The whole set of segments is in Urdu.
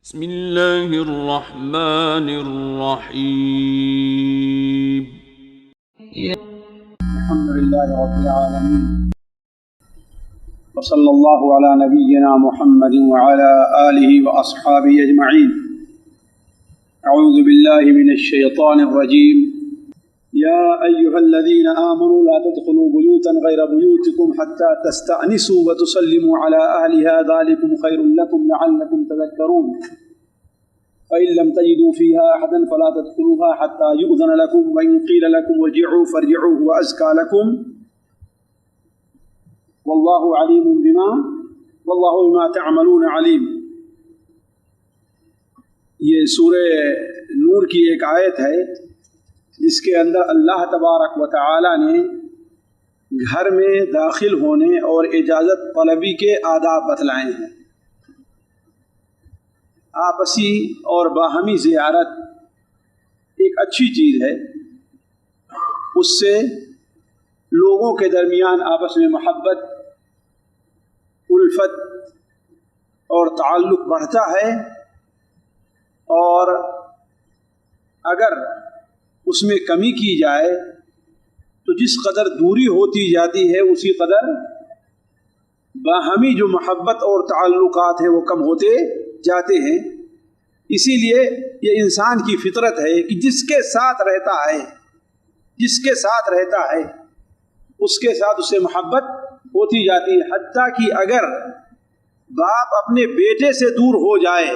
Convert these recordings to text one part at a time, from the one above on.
بسم اللہ الرحمن الرحیم الحمد للہ رب العالمین وصلی اللہ علی نبینا محمد وعلی آلہ واصحابہ اجمعین اعوذ باللہ من الشیطان الرجیم یا ایہا الذین آمنوا لا تدخلوا بیوتا غیر بیوتکم حتی تستأنسوا وتسلموا علی اہلها ذلکم خیر لکم لعلکم تذکرون فإن لم تجدوا فيها أحدا فلا تدخلوها حتى يؤذن لكم وإن قيل لكم ارجعوا فارجعوا هو أزكى لكم والله بما تعملون عليم. یہ سورہ نور کی ایک آیت ہے جس کے اندر اللہ تبارک و تعالی نے گھر میں داخل ہونے اور اجازت طلبی کے آداب بتلائے ہیں. آپسی اور باہمی زیارت ایک اچھی چیز ہے. اس سے لوگوں کے درمیان آپس میں محبت، الفت اور تعلق بڑھتا ہے، اور اگر اس میں کمی کی جائے تو جس قدر دوری ہوتی جاتی ہے اسی قدر باہمی جو محبت اور تعلقات ہیں وہ کم ہوتے جاتے ہیں. اسی لیے یہ انسان کی فطرت ہے کہ جس کے ساتھ رہتا ہے اس کے ساتھ اس سے محبت ہوتی جاتی ہے. حتیٰ کہ اگر باپ اپنے بیٹے سے دور ہو جائے،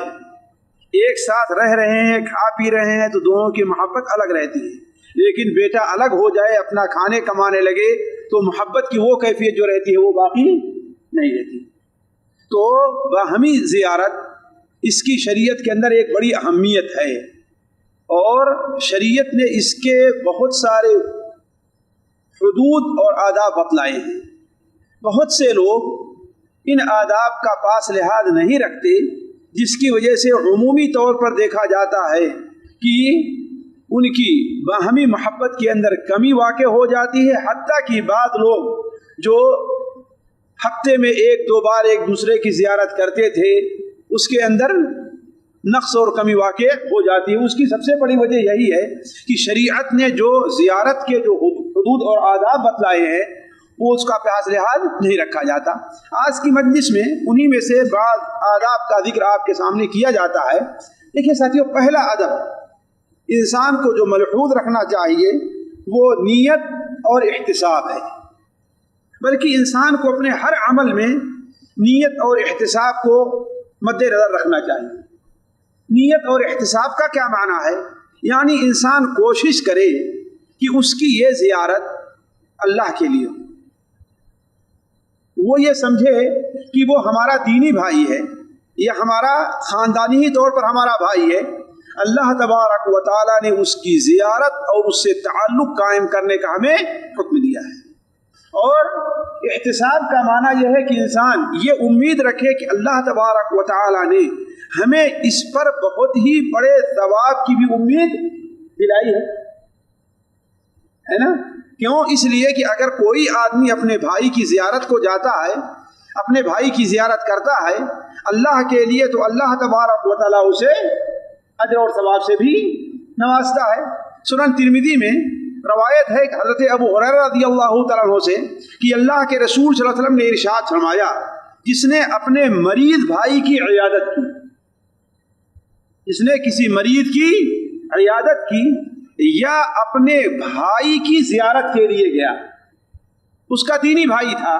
ایک ساتھ رہ رہے ہیں، کھا پی رہے ہیں، تو دونوں کی محبت الگ رہتی ہے. لیکن بیٹا الگ ہو جائے، اپنا کھانے کمانے لگے، تو محبت کی وہ کیفیت جو رہتی ہے وہ باقی نہیں رہتی. تو باہمی زیارت اس کی شریعت کے اندر ایک بڑی اہمیت ہے، اور شریعت نے اس کے بہت سارے حدود اور آداب بتلائے ہیں. بہت سے لوگ ان آداب کا پاس لحاظ نہیں رکھتے، جس کی وجہ سے عمومی طور پر دیکھا جاتا ہے کہ ان کی باہمی محبت کے اندر کمی واقع ہو جاتی ہے. حتیٰ کہ بعض لوگ جو ہفتے میں ایک دو بار ایک دوسرے کی زیارت کرتے تھے، اس کے اندر نقص اور کمی واقع ہو جاتی ہے. اس کی سب سے بڑی وجہ یہی ہے کہ شریعت نے جو زیارت کے جو حدود اور آداب بتلائے ہیں وہ اس کا پاس لحاظ نہیں رکھا جاتا. آج کی مجلس میں انہی میں سے بعض آداب کا ذکر آپ کے سامنے کیا جاتا ہے. دیکھیے ساتھیو، پہلا ادب انسان کو جو ملحوظ رکھنا چاہیے وہ نیت اور احتساب ہے. بلکہ انسان کو اپنے ہر عمل میں نیت اور احتساب کو مد نظر رکھنا چاہیے. نیت اور احتساب کا کیا معنی ہے؟ یعنی انسان کوشش کرے کہ اس کی یہ زیارت اللہ کے لیے ہو. وہ یہ سمجھے کہ وہ ہمارا دینی بھائی ہے، یا ہمارا خاندانی ہی طور پر ہمارا بھائی ہے. اللہ تبارک و تعالیٰ نے اس کی زیارت اور اس سے تعلق قائم کرنے کا ہمیں حکم دیا ہے. اور احتساب کا معنی یہ ہے کہ انسان یہ امید رکھے کہ اللہ تبارک و تعالیٰ نے ہمیں اس پر بہت ہی بڑے ثواب کی بھی امید دلائی ہے نا؟ کیوں؟ اس لیے کہ اگر کوئی آدمی اپنے بھائی کی زیارت کو جاتا ہے، اپنے بھائی کی زیارت کرتا ہے اللہ کے لیے، تو اللہ تبارک و تعالیٰ اسے اجر اور ثواب سے بھی نوازتا ہے. سنن ترمذی میں روایت ہے کہ حضرت ابو ہریرہ رضی اللہ تعالیٰ عنہ سے کہ اللہ کے رسول صلی اللہ علیہ وسلم نے ارشاد فرمایا، جس نے اپنے مریض بھائی کی عیادت کی، جس نے کسی مریض کی عیادت کی یا اپنے بھائی کی زیارت کے لیے گیا، اس کا دینی بھائی تھا،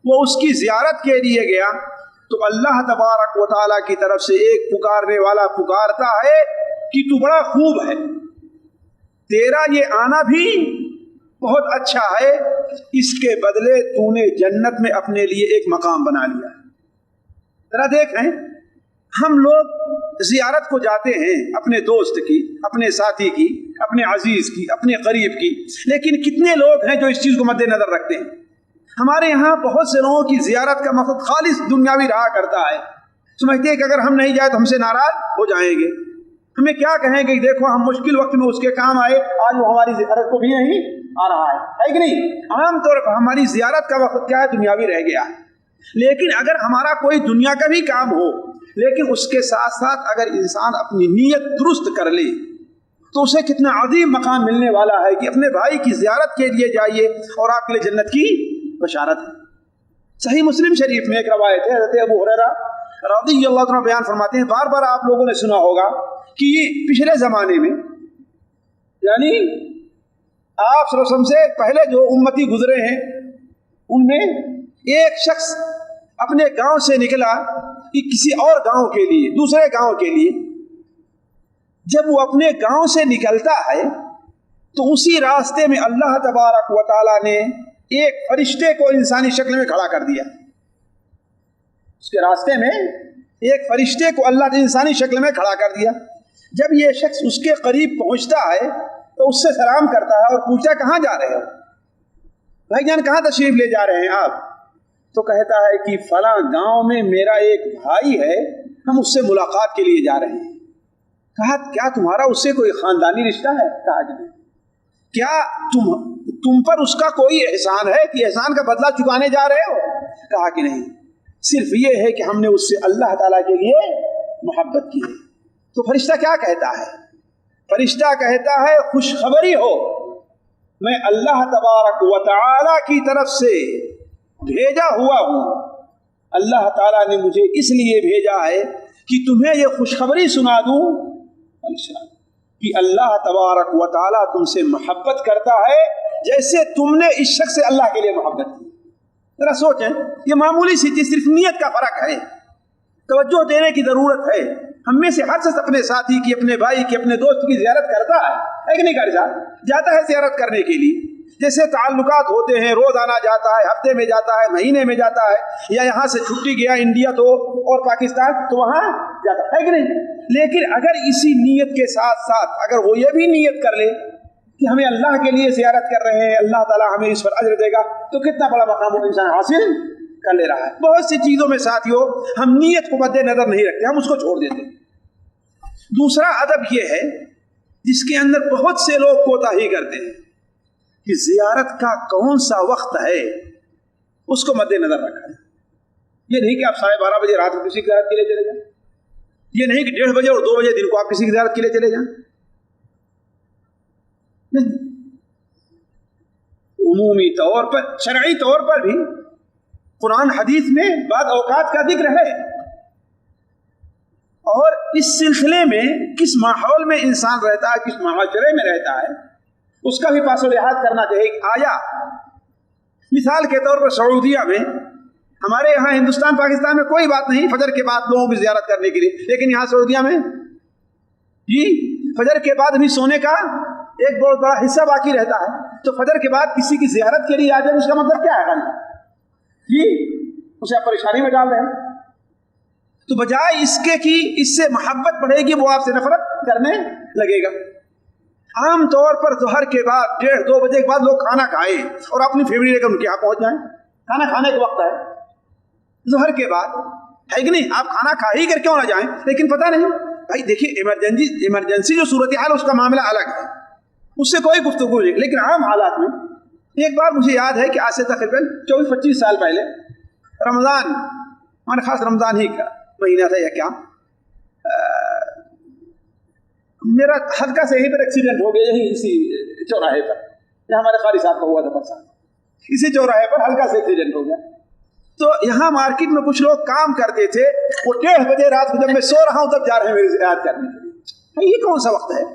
وہ اس کی زیارت کے لیے گیا، تو اللہ تبارک و تعالیٰ کی طرف سے ایک پکارنے والا پکارتا ہے کہ تو بڑا خوب ہے، تیرا یہ آنا بھی بہت اچھا ہے، اس کے بدلے تو نے جنت میں اپنے لیے ایک مقام بنا لیا. ذرا دیکھیں، ہم لوگ زیارت کو جاتے ہیں اپنے دوست کی، اپنے ساتھی کی، اپنے عزیز کی، اپنے قریب کی، لیکن کتنے لوگ ہیں جو اس چیز کو مد نظر رکھتے ہیں؟ ہمارے یہاں بہت سے لوگوں کی زیارت کا مقصد خالص دنیاوی رہا کرتا ہے. سمجھتے ہیں کہ اگر ہم نہیں جائے تو ہم سے ناراض ہو جائیں گے، ہمیں کیا کہیں گے، دیکھو ہم مشکل وقت میں اس کے کام آئے، آج وہ ہماری زیارت کو بھی نہیں آ رہا ہے کہ نہیں؟ عام طور پر ہماری زیارت کا وقت کیا ہے؟ دنیاوی رہ گیا ہے. لیکن اگر ہمارا کوئی دنیا کا بھی کام ہو لیکن اس کے ساتھ ساتھ اگر انسان اپنی نیت درست کر لے تو اسے کتنا عظیم مقام ملنے والا ہے کہ اپنے بھائی کی زیارت کے لیے جائیے اور آپ کے لیے جنت کی بشارت ہے۔ صحیح مسلم شریف میں ایک روایت ہے، حضرت ابو ہریرہ رضی اللہ عنہ بیان فرماتے ہیں، بار بار آپ لوگوں نے سنا ہوگا کہ پچھلے زمانے میں یعنی آپ صلی اللہ علیہ وسلم سے پہلے جو امتی گزرے ہیں ان میں ایک شخص اپنے گاؤں سے نکلا کہ کسی اور گاؤں کے لیے، دوسرے گاؤں کے لیے، جب وہ اپنے گاؤں سے نکلتا ہے تو اسی راستے میں اللہ تبارک و تعالیٰ نے ایک فرشتے کو انسانی شکل میں کھڑا کر دیا۔ اس کے راستے میں ایک فرشتے کو اللہ نے انسانی شکل میں کھڑا کر دیا۔ جب یہ شخص اس کے قریب پہنچتا ہے تو اس سے سلام کرتا ہے اور پوچھتا کہاں جا رہے ہو بھائی جان، کہاں تشریف لے جا رہے ہیں آپ؟ تو کہتا ہے کہ فلاں گاؤں میں میرا ایک بھائی ہے، ہم اس سے ملاقات کے لیے جا رہے ہیں۔ کہا کیا تمہارا اس سے کوئی خاندانی رشتہ ہے؟ کہا کہ نہیں۔ کیا تم پر اس کا کوئی احسان ہے کہ احسان کا بدلہ چکانے جا رہے ہو؟ کہا کہ نہیں، صرف یہ ہے کہ ہم نے اس سے اللہ تعالیٰ کے لیے محبت کی ہے۔ تو فرشتہ کیا کہتا ہے؟ فرشتہ کہتا ہے خوشخبری ہو، میں اللہ تبارک و تعالیٰ کی طرف سے بھیجا ہوا ہوں۔ اللہ تعالیٰ نے مجھے اس لیے بھیجا ہے کہ تمہیں یہ خوشخبری سنا دوں کہ اللہ تبارک و تعالیٰ تم سے محبت کرتا ہے جیسے تم نے اس شخص سے اللہ کے لیے محبت کی۔ ذرا سوچیں، یہ معمولی سی چیز، صرف نیت کا فرق ہے، توجہ دینے کی ضرورت ہے۔ ہم میں سے ہر شخص اپنے ساتھی کی، اپنے بھائی کی، اپنے دوست کی زیارت کرتا ہے کہ نہیں کرتا؟ جاتا ہے زیارت کرنے کے لیے۔ جیسے تعلقات ہوتے ہیں، روز آنا جاتا ہے، ہفتے میں جاتا ہے، مہینے میں جاتا ہے، یا یہاں سے چھٹی گیا انڈیا تو اور پاکستان تو وہاں جاتا ہے کہ نہیں؟ لیکن اگر اسی نیت کے ساتھ ساتھ اگر وہ یہ بھی نیت کر لے کہ ہمیں اللہ کے لیے زیارت کر رہے ہیں، اللہ تعالیٰ ہمیں اس پر اجر دے گا، تو کتنا بڑا مقام وہ انسان حاصل کر لے رہا ہے۔ بہت سی چیزوں میں ساتھیوں ہم نیت کو مد نظر نہیں رکھتے، ہم اس کو چھوڑ دیتے ہیں۔ دوسرا ادب یہ ہے جس کے اندر بہت سے لوگ کوتاہی کرتے ہیں کہ زیارت کا کون سا وقت ہے اس کو مد نظر رکھا ہے۔ یہ نہیں کہ آپ 12:30 بجے رات کو کسی کی زیارت کے لیے چلے جائیں، یہ نہیں کہ 1:30 بجے اور 2 بجے دن کو آپ کسی کی زیارت کے لیے چلے جائیں۔ عمومی طور پر، شرعی طور پر بھی قرآن حدیث میں بعض اوقات کا ذکر ہے، اور اس سلسلے میں کس ماحول میں انسان رہتا ہے، کس معاشرے میں رہتا ہے، اس کا بھی پاس و لحاظ کرنا چاہیے۔ آیا مثال کے طور پر سعودیہ میں، ہمارے یہاں ہندوستان پاکستان میں کوئی بات نہیں فجر کے بعد لوگوں کی زیارت کرنے کے لیے، لیکن یہاں سعودیہ میں جی فجر کے بعد بھی سونے کا ایک بہت بڑا حصہ باقی رہتا ہے، تو فجر کے بعد کسی کی زیارت کے لیے آ جائے، اس کا مطلب کیا ہے جی؟ اسے آپ پریشانی میں ڈال رہے ہیں۔ تو بجائے اس کے کہ اس سے محبت بڑھے گی، وہ آپ سے نفرت کرنے لگے گا۔ عام طور پر ظہر کے بعد 1:30-2 بجے کے بعد لوگ کھانا کھائیں اور اپنی فیملی لے کر ان کے یہاں پہنچ جائیں، کھانا کھانے کا وقت ہے ظہر کے بعد، ہے کہ نہیں؟ آپ کھانا کھا ہی کر کیوں نہ جائیں؟ لیکن پتہ نہیں بھائی، دیکھیے ایمرجنسی جو صورتحال اس کا معاملہ الگ ہے، اس سے کوئی گفتگو نہیں، لیکن عام حالات میں ایک بار مجھے یاد ہے کہ آج سے تقریباً 24-25 سال پہلے رمضان، ہمارے خاص رمضان ہی کا مہینہ تھا یا کیا، میرا ہلکا سے یہیں پر ایکسیڈنٹ ہو گیا، یہی اسی چوراہے پر، جہاں ہمارے قاری صاحب کا ہوا تھا پرسان، اسی چوراہے پر ہلکا سے ایکسیڈنٹ ہو گیا۔ تو یہاں مارکیٹ میں کچھ لوگ کام کرتے تھے، وہ 1:30 بجے رات کو جب میں سو رہا ہوں تب جا رہے ہیں میری زیارت کرنے کے لیے۔ یہ کون سا وقت ہے؟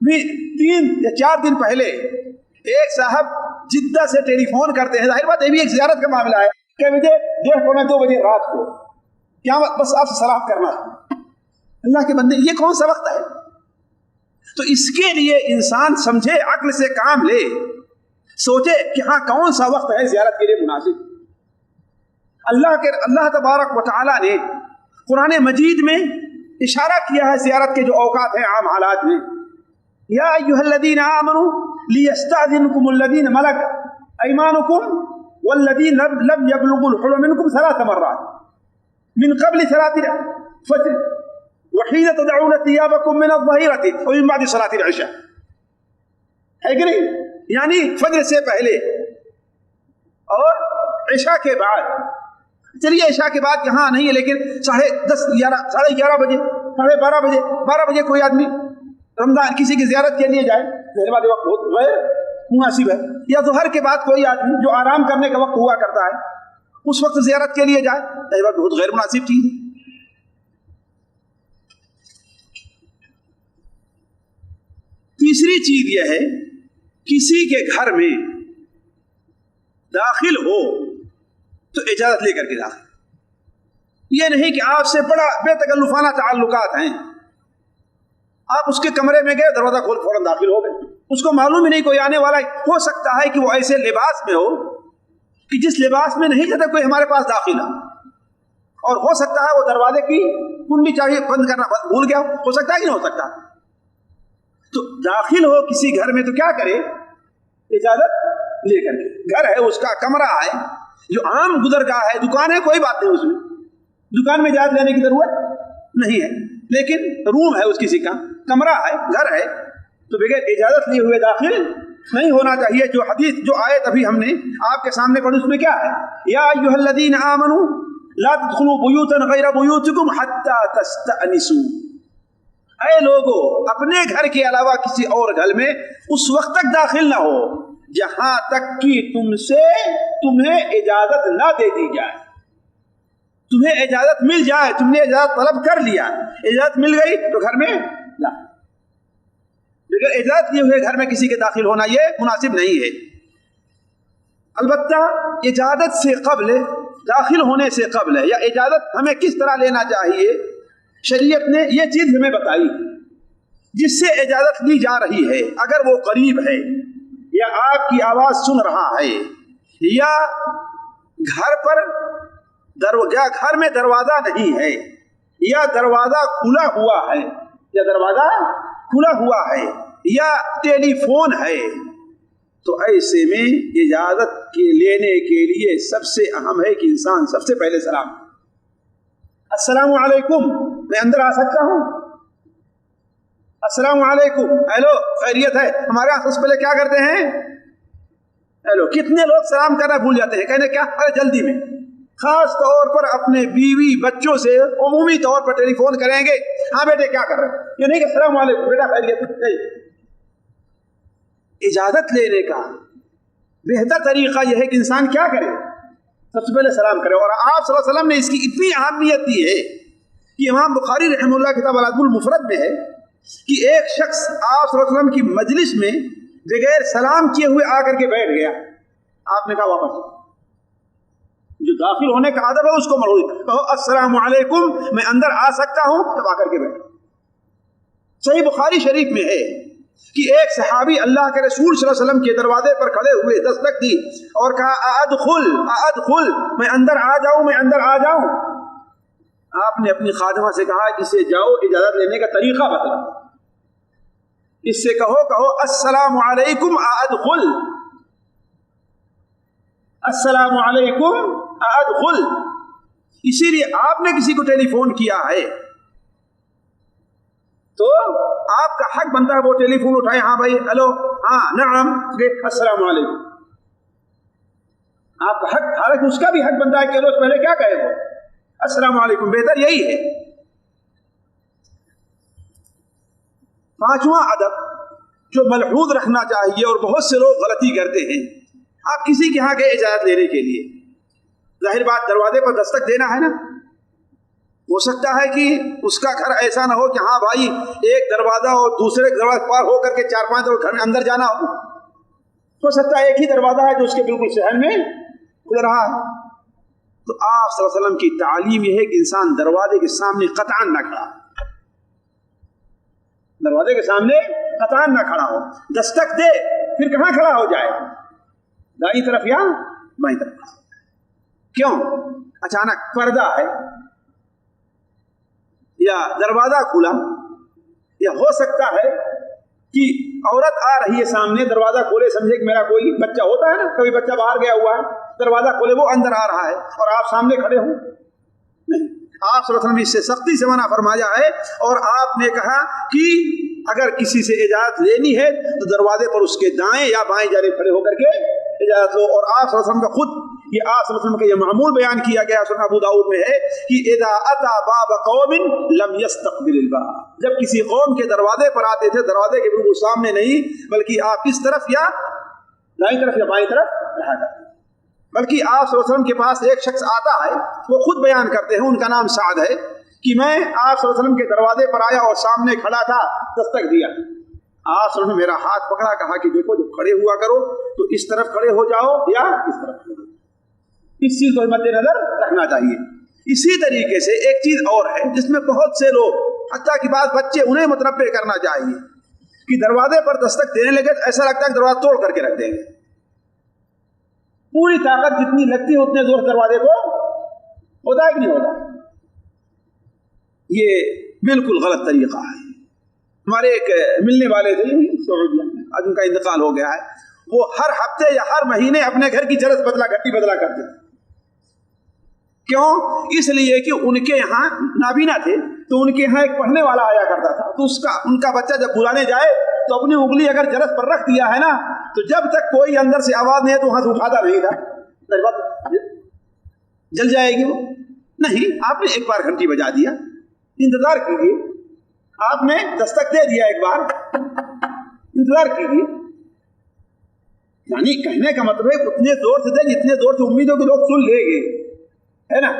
3 یا 4 دن پہلے ایک صاحب جدہ سے ٹیلی فون کرتے ہیں، ظاہر بات یہ بھی ایک زیارت کا معاملہ ہے، کہ مجھے 1:30-2 بجے رات کو کیا بس آپ سے سلام کرنا، اللہ کے بندے یہ کون سا وقت ہے؟ تو اس کے لیے انسان سمجھے، عقل سے کام لے، سوچے کہ ہاں کون سا وقت ہے زیارت کے لیے مناسب۔ اللہ تبارک و تعالیٰ نے قرآن مجید میں اشارہ کیا ہے زیارت کے جو اوقات ہیں عام حالات میں، یا ایھا الذین آمنوا لیستأذنکم الذین ملکت ایمانکم والذین لم یبلغوا الحلم منکم 3 مرات من قبل صلاة الفجر وحین تدعون ثیابکم من الظہیرة ومن بعد صلاة العشاء، ہے کہ نہیں؟ یعنی فجر سے پہلے اور عشاء کے بعد چلیے عشاء کے بعد یہاں نہیں ہے، لیکن 10:30 11 11:30 بجے 12:30 بجے 12 بجے کوئی آدمی رمضان کسی کی زیارت کے لیے جائے، ظہر والے وقت بہت غیر مناسب ہے، یا ظہر کے بعد کوئی آدمی جو آرام کرنے کا وقت ہوا کرتا ہے اس وقت زیارت کے لیے جائے، یہ بات بہت غیر مناسب چیز ہے۔ تیسری چیز یہ ہے، کسی کے گھر میں داخل ہو تو اجازت لے کر کے داخل، یہ نہیں کہ آپ سے بڑا بے تکلفانہ تعلقات ہیں، آپ اس کے کمرے میں گئے، دروازہ کھول فوراً داخل ہو گئے، اس کو معلوم ہی نہیں کوئی آنے والا ہے، ہو سکتا ہے کہ وہ ایسے لباس میں ہو کہ جس لباس میں نہیں چاہتا کوئی ہمارے پاس داخل ہو، اور ہو سکتا ہے وہ دروازے کی کنڈی چاہیے بند کرنا بھول گیا، ہو سکتا ہے کہ نہیں ہو سکتا۔ تو داخل ہو کسی گھر میں تو کیا کرے؟ اجازت لے کر کے، گھر ہے اس کا، کمرہ ہے جو عام گزرگاہ ہے، دکان ہے کوئی بات نہیں، اس میں دکان میں اجازت لینے کی ضرورت نہیں ہے، لیکن روم ہے اس کسی کا، کمرہ ہے، گھر ہے، تو بغیر اجازت لیے ہوئے داخل نہیں ہونا چاہیے۔ جو حدیث جو آیت ابھی ہم نے آپ کے سامنے پڑھی اس میں کیا ہے؟ یا ایھا الذین آمنوا لا تدخلوا بیوتا غیر بیوتکم حتی تستأنسوا، اے لوگو اپنے گھر کے علاوہ کسی اور گھر میں اس وقت تک داخل نہ ہو جہاں تک کہ تمہیں اجازت نہ دے دی جائے، تمہیں اجازت مل جائے، تم نے اجازت طلب کر لیا، اجازت مل گئی تو گھر میں داخل، بغیر اجازت لیے ہوئے گھر میں کسی کے داخل ہونا یہ مناسب نہیں ہے۔ البتہ اجازت سے قبل، داخل ہونے سے قبل یا اجازت ہمیں کس طرح لینا چاہیے، شریعت نے یہ چیز ہمیں بتائی، جس سے اجازت لی جا رہی ہے اگر وہ قریب ہے یا آپ کی آواز سن رہا ہے، یا گھر میں دروازہ نہیں ہے، یا دروازہ کھلا ہوا ہے، یا ٹیلی فون ہے، تو ایسے میں اجازت کے لینے کے لیے سب سے اہم ہے کہ انسان سب سے پہلے سلام، السلام علیکم، میں اندر آ سکتا ہوں؟ السلام علیکم، ہیلو خیریت ہے؟ ہمارے یہاں سب سے پہلے کیا کرتے ہیں؟ ہیلو۔ کتنے لوگ سلام کرنا بھول جاتے ہیں، کہنے کیا ارے جلدی میں، خاص طور پر اپنے بیوی بچوں سے عمومی طور پر ٹیلی فون کریں گے، ہاں بیٹے کیا کر رہے ہیں، یہ نہیں کہ السلام علیکم بیٹا خیریت ہے۔ اجازت لینے کا بہتر طریقہ یہ ہے کہ انسان کیا کرے؟ سب سے پہلے سلام کرے۔ اور آپ صلی اللہ علیہ وسلم نے اس کی اتنی اہمیت دی ہے کہ امام بخاری رحمہ اللہ کتاب الادب المفرد میں ہے کہ ایک شخص آپ صلی اللہ علیہ وسلم کی مجلس میں بغیر سلام کیے ہوئے آ کر کے بیٹھ گیا، آپ نے کہا واپس، جو داخل ہونے کا ادب ہے اس کو مرحوم کہو السلام علیکم، میں اندر آ سکتا ہوں، تب آ کر کے بیٹھ۔ صحیح بخاری شریف میں ہے کہ ایک صحابی اللہ کے رسول صلی اللہ علیہ وسلم کے دروازے پر کھڑے ہوئے دستک دی اور کہا ادخل، میں اندر آ جاؤں۔ آپ نے اپنی خادمہ سے کہا کہ اسے جاؤ اجازت لینے کا طریقہ بتلا، اس سے کہو السلام علیکم ادخل، السلام علیکم ادخل۔ اسی لیے آپ نے کسی کو ٹیلی فون کیا ہے تو آپ کا حق بنتا ہے وہ ٹیلی فون اٹھائے، ہاں بھائی ہلو، ہاں نعم، السلام علیکم، آپ کا حق، حالانکہ اس کا بھی حق بنتا ہے کہ روز پہلے کیا کہے وہ السلام علیکم، بہتر یہی ہے۔ پانچواں ادب جو ملحوظ رکھنا چاہیے اور بہت سے لوگ غلطی کرتے ہیں، آپ کسی کے ہاں گئے اجازت لینے کے لیے، ظاہر بات دروازے پر دستک دینا ہے نا، ہو سکتا ہے کہ اس کا گھر ایسا نہ ہو کہ ہاں بھائی ایک دروازہ اور دوسرے دروازے پار ہو کر کے 4-5 گھر میں اندر جانا ہو سکتا ہے ایک ہی دروازہ ہے جو اس کے بالکل شہر میں کھل رہا ہے، تو آپ صلی اللہ علیہ وسلم کی تعلیم یہ ہے کہ انسان دروازے کے سامنے قطعاً نہ کھڑا، دروازے کے سامنے قطعاً نہ کھڑا ہو، دستک دے پھر کہاں کھڑا ہو جائے، دائیں طرف یا بائیں طرف۔ کیوں؟ اچانک پردہ ہے یا دروازہ کھلا، یا ہو سکتا ہے کہ عورت آ رہی ہے سامنے، دروازہ کھولے، سمجھے کہ میرا کوئی بچہ ہوتا ہے نا، کبھی بچہ باہر گیا ہوا ہے، دروازہ کھولے وہ اندر آ رہا ہے اور آپ سامنے کھڑے ہوں، نہیں، آپ صلی اللہ علیہ وسلم نے اس سے سختی سے منع فرمایا ہے، اور آپ نے کہا کہ اگر کسی سے اجازت لینی ہے تو دروازے پر اس کے دائیں یا بائیں جانب کھڑے ہو کر کے اجازت لو، اور آپ صلی اللہ علیہ وسلم کا خود یہ آپ صلی اللہ علیہ وسلم کا یہ معمول بیان کیا گیا سنن ابو داؤد میں ہے کہ اذا اتا باب قوم لم يستقبل الباب، جب کسی قوم کے دروازے پر آتے تھے دروازے کے بالکل سامنے نہیں بلکہ آپ کس طرف یا دائیں طرف یا بائیں طرف رہا کرتے، بلکہ آپ صلی اللہ علیہ وسلم کے پاس ایک شخص آتا ہے، وہ خود بیان کرتے ہیں، ان کا نام سعد ہے، کہ میں آپ صلی اللہ علیہ وسلم کے دروازے پر آیا اور سامنے کھڑا تھا، دستک دیا، آپ صلی اللہ علیہ وسلم نے میرا ہاتھ پکڑا، کہا کہ دیکھو جب کھڑے ہوا کرو تو اس طرف کھڑے ہو جاؤ یا اس طرف کھڑے ہو جاؤ، اس چیز کو مد نظر رکھنا چاہیے۔ اسی طریقے سے ایک چیز اور ہے جس میں بہت سے لوگ حتیٰ کہ بعض بچے انہیں متنبہ کرنا چاہیے کہ دروازے پر دستک دینے لگے ایسا لگتا ہے کہ دروازہ توڑ کر کے رکھ دیں گے، پوری طاقت جتنی لگتی ہے اتنے زور دروازے کو ہوتا ہے کہ نہیں ہوتا؟ یہ بالکل غلط طریقہ ہے۔ ہمارے ایک ملنے والے تھے سعودیہ میں، آج ان کا انتقال ہو گیا ہے، وہ ہر ہفتے یا ہر مہینے اپنے گھر کی جرس گھٹی بدلا کرتے تھے۔ کیوں؟ اس لیے کہ ان کے یہاں نابینا تھے تو ان کے یہاں ایک پڑھنے والا آیا کرتا تھا، تو ان کا بچہ جب بلانے جائے تو اپنی انگلی اگر جرس پر رکھ دیا ہے نا تو جب تک کوئی اندر سے آواز نہیں ہے تو وہاں سے اٹھاتا نہیں تھا، جل جائے گی وہ نہیں۔ آپ نے ایک بار گھنٹی بجا دیا، انتظار کیجیے، آپ نے دستک دے دیا ایک بار، انتظار کیجیے، یعنی کہنے کا مطلب ہے اتنے زور سے دے جتنے زور سے امید ہو کہ لوگ سن لیں گے، ہے نا؟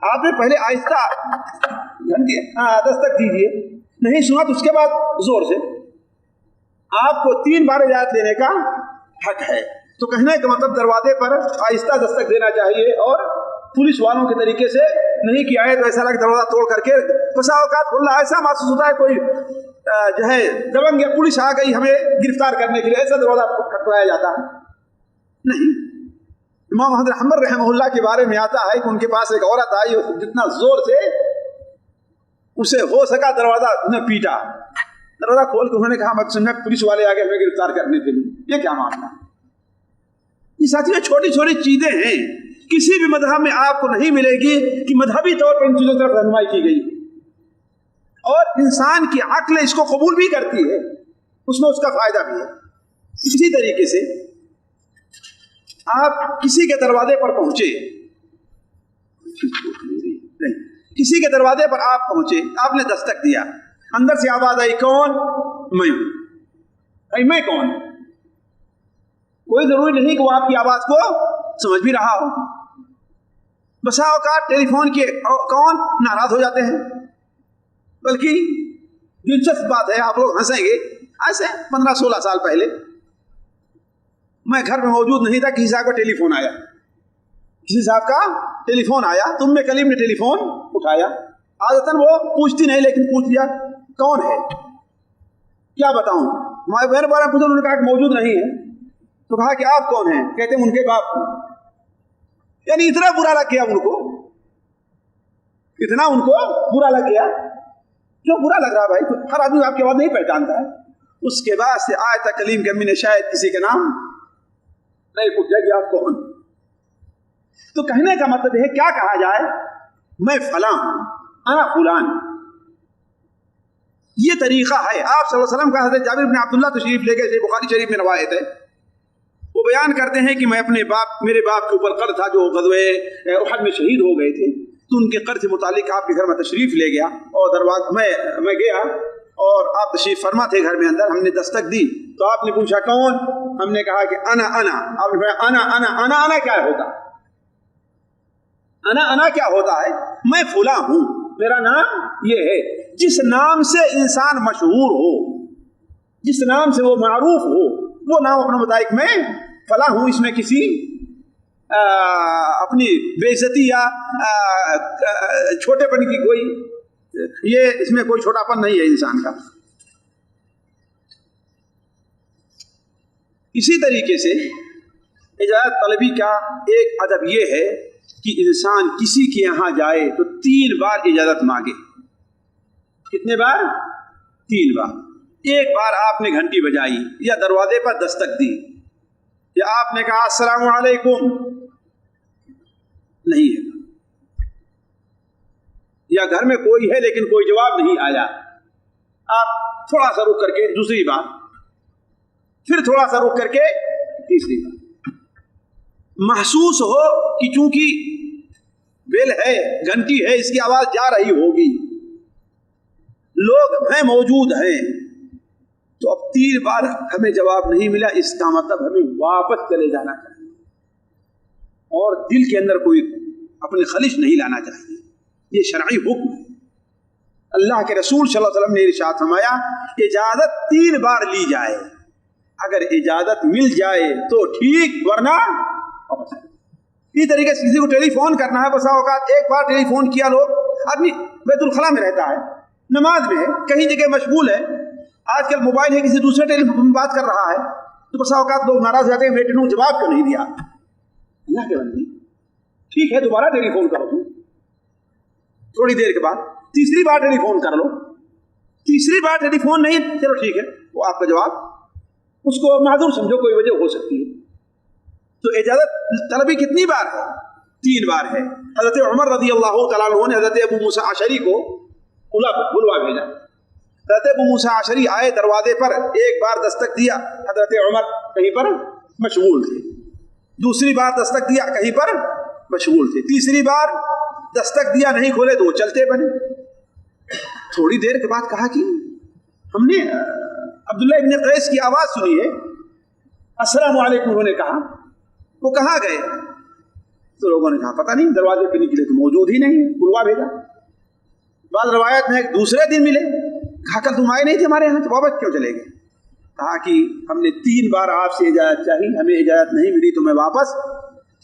آپ نے پہلے آہستہ گھنٹی دستک دیجیے، نہیں سنا تو اس کے بعد زور سے، آپ کو 3 بار اجازت لینے کا حق ہے۔ تو کہنے کا مطلب دروازے پر آہستہ دستک دینا چاہیے اور پولیس والوں کے طریقے سے نہیں کیا ہے تو ایسا لگا دروازہ توڑ کر کے، بسا اوقات اللہ ایسا محسوس ہوتا ہے کوئی جو ہے دبنگ یا پولیس آ گئی ہمیں گرفتار کرنے کے لیے، ایسا دروازہ کھٹکھٹایا جاتا ہے نہیں۔ امام احمد حنبل رحمہ اللہ کے بارے میں آتا ہے کہ ان کے پاس ایک عورت آئی، جتنا زور سے اسے ہو سکا دروازہ نہ پیٹا، دروازہ کھول کے انہوں نے کہا مت سننا پولیس والے آ گئے ہمیں گرفتار کرنے کے لیے، یہ کیا معاملہ؟ یہ ساتھیوں چھوٹی چھوٹی چیزیں ہیں، کسی بھی مذہب میں آپ کو نہیں ملے گی کہ مذہبی طور پر ان چیزوں کی طرف رہنمائی کی گئی، اور انسان کی عقل اس کو قبول بھی کرتی ہے، اس میں اس کا فائدہ بھی ہے۔ اسی طریقے سے آپ کسی کے دروازے پر پہنچے، کسی کے دروازے پر آپ پہنچے، آپ نے دستک دیا، اندر سے آواز آئی کون؟ میں ہوں۔ میں کون؟ کوئی ضروری نہیں کہ وہ آپ کی آواز کو سمجھ بھی رہا ہو۔ بسا اوقات ٹیلی فون کے کون ناراض ہو جاتے ہیں، بلکہ دلچسپ بات ہے، آپ لوگ ہنسیں گے، ایسے 15-16 سال پہلے میں گھر میں موجود نہیں تھا، کسی صاحب کا ٹیلی فون آیا، کسی صاحب کا ٹیلی فون آیا، تم میں کلیم نے ٹیلی فون اٹھایا، عادتاً وہ پوچھتی نہیں لیکن پوچھ لیا کون ہے، کیا بتاؤں؟ ہمارے بہن بارے پوچھا، انہوں نے کہا کہ موجود نہیں ہے، تو کہا کہ آپ کون ہیں؟ کہتے ہیں ان کے باپ کو، یعنی اتنا برا لگ گیا ان کو، اتنا ان کو برا لگ گیا۔ کیوں برا لگ رہا بھائی؟ ہر آدمی آپ کی آواز نہیں پہچانتا ہے۔ اس کے بعد سے آیت کلیم کے امی نے شاید کسی کے نام نہیں پوچھا کہ آپ کون۔ تو کہنے کا مطلب ہے کیا کہا جائے؟ میں فلاں ہوں، انا فلان، یہ طریقہ ہے۔ آپ صلی اللہ علیہ وسلم کا حضرت جابر بن عبداللہ تشریف لے گئے، بخاری شریف میں روایت ہے، وہ بیان کرتے ہیں کہ میں اپنے میرے باپ کے اوپر قرض تھا جو غزوہ احد میں شہید ہو گئے تھے، تو ان کے قرض سے متعلق آپ کے گھر میں تشریف لے گیا، اور دروازہ میں گیا اور آپ تشریف فرما تھے گھر میں اندر، ہم نے دستک دی تو آپ نے پوچھا کون؟ ہم نے کہا کہ انا آپ نے کہا انا کیا ہوتا؟ انا کیا ہوتا ہے؟ میں فلاں ہوں، میرا نام یہ ہے۔ جس نام سے انسان مشہور ہو، جس نام سے وہ معروف ہو، وہ نام اپنا مطابق میں فلاں ہوں، اس میں کسی اپنی بے عزتی یا چھوٹے پن کی کوئی، یہ اس میں کوئی چھوٹا پن نہیں ہے انسان کا۔ اسی طریقے سے اجازت طلبی کا ایک ادب یہ ہے کہ انسان کسی کے یہاں جائے تو 3 بار اجازت مانگے۔ کتنے بار؟ 3 بار۔ ایک بار آپ نے گھنٹی بجائی یا دروازے پر دستک دی یا آپ نے کہا السلام علیکم، نہیں ہے، یا گھر میں کوئی ہے لیکن کوئی جواب نہیں آیا، آپ تھوڑا سا رک کر کے دوسری بار، پھر تھوڑا سا رک کر کے تیسری بار، محسوس ہو کہ چونکہ بیل ہے، گھنٹی ہے، اس کی آواز جا رہی ہوگی، لوگ ہیں موجود ہیں، تو اب 3 بار ہمیں جواب نہیں ملا، اس کا مطلب ہمیں واپس چلے جانا چاہیے اور دل کے اندر کوئی اپنے خلش نہیں لانا چاہیے. یہ شرعی حکم ہے. اللہ کے رسول صلی اللہ علیہ وسلم نے ارشاد فرمایا اجازت 3 بار لی جائے، اگر اجازت مل جائے تو ٹھیک، ورنہ اسی طریقے سے کسی کو ٹیلی فون کرنا ہے، بسا اوقات ایک بار ٹیلی فون کیا، لوگ آدمی بیت الخلاء میں رہتا ہے، نماز میں ہے، کہیں جگہ مشغول ہے، آج کل موبائل ہے، کسی دوسرے ٹیلی فون بات کر رہا ہے، تو بسا اوقات لوگ ناراض جاتے ہیں، بیٹے نے جواب کیوں نہیں دیا. اللہ کے بندے ٹھیک ہے، دوبارہ ٹیلی فون کرو، تھوڑی دیر کے بعد تیسری بار ٹیلی فون کر لو، تیسری بار ٹیلی فون نہیں، چلو ٹھیک ہے، وہ آپ کا جواب، اس کو معذور سمجھو، کوئی وجہ ہو سکتی ہے. تو اجازت طلبی کتنی بار ہے؟ 3 بار ہے. حضرت عمر رضی اللہ تعالیٰ عنہ نے حضرت ابو موسیٰ اشعری کو بلوا بھیجا. حضرت ابو موسیٰ اشعری آئے، دروازے پر ایک بار دستک دیا، حضرت عمر کہیں پر مشغول تھے. دوسری بار دستک دیا، کہیں پر مشغول تھے. تیسری بار دستک دیا، نہیں کھولے تو وہ چلتے بنے. تھوڑی دیر کے بعد کہا کہ ہم نے عبداللہ ابن قیس کی آواز سنی ہے، السلام علیکم. انہوں نے کہا وہ کہاں گئے؟ تو لوگوں نے کہا پتہ نہیں، دروازے پہ نکلے تو موجود ہی نہیں، بلوا بھیجا. بعض روایت میں دوسرے دن ملے، کہا کل تم آئے نہیں تھے ہمارے یہاں، تو واپس کیوں چلے گئے؟ کہا کہ ہم نے 3 بار آپ سے اجازت چاہی، ہمیں اجازت نہیں ملی تو میں واپس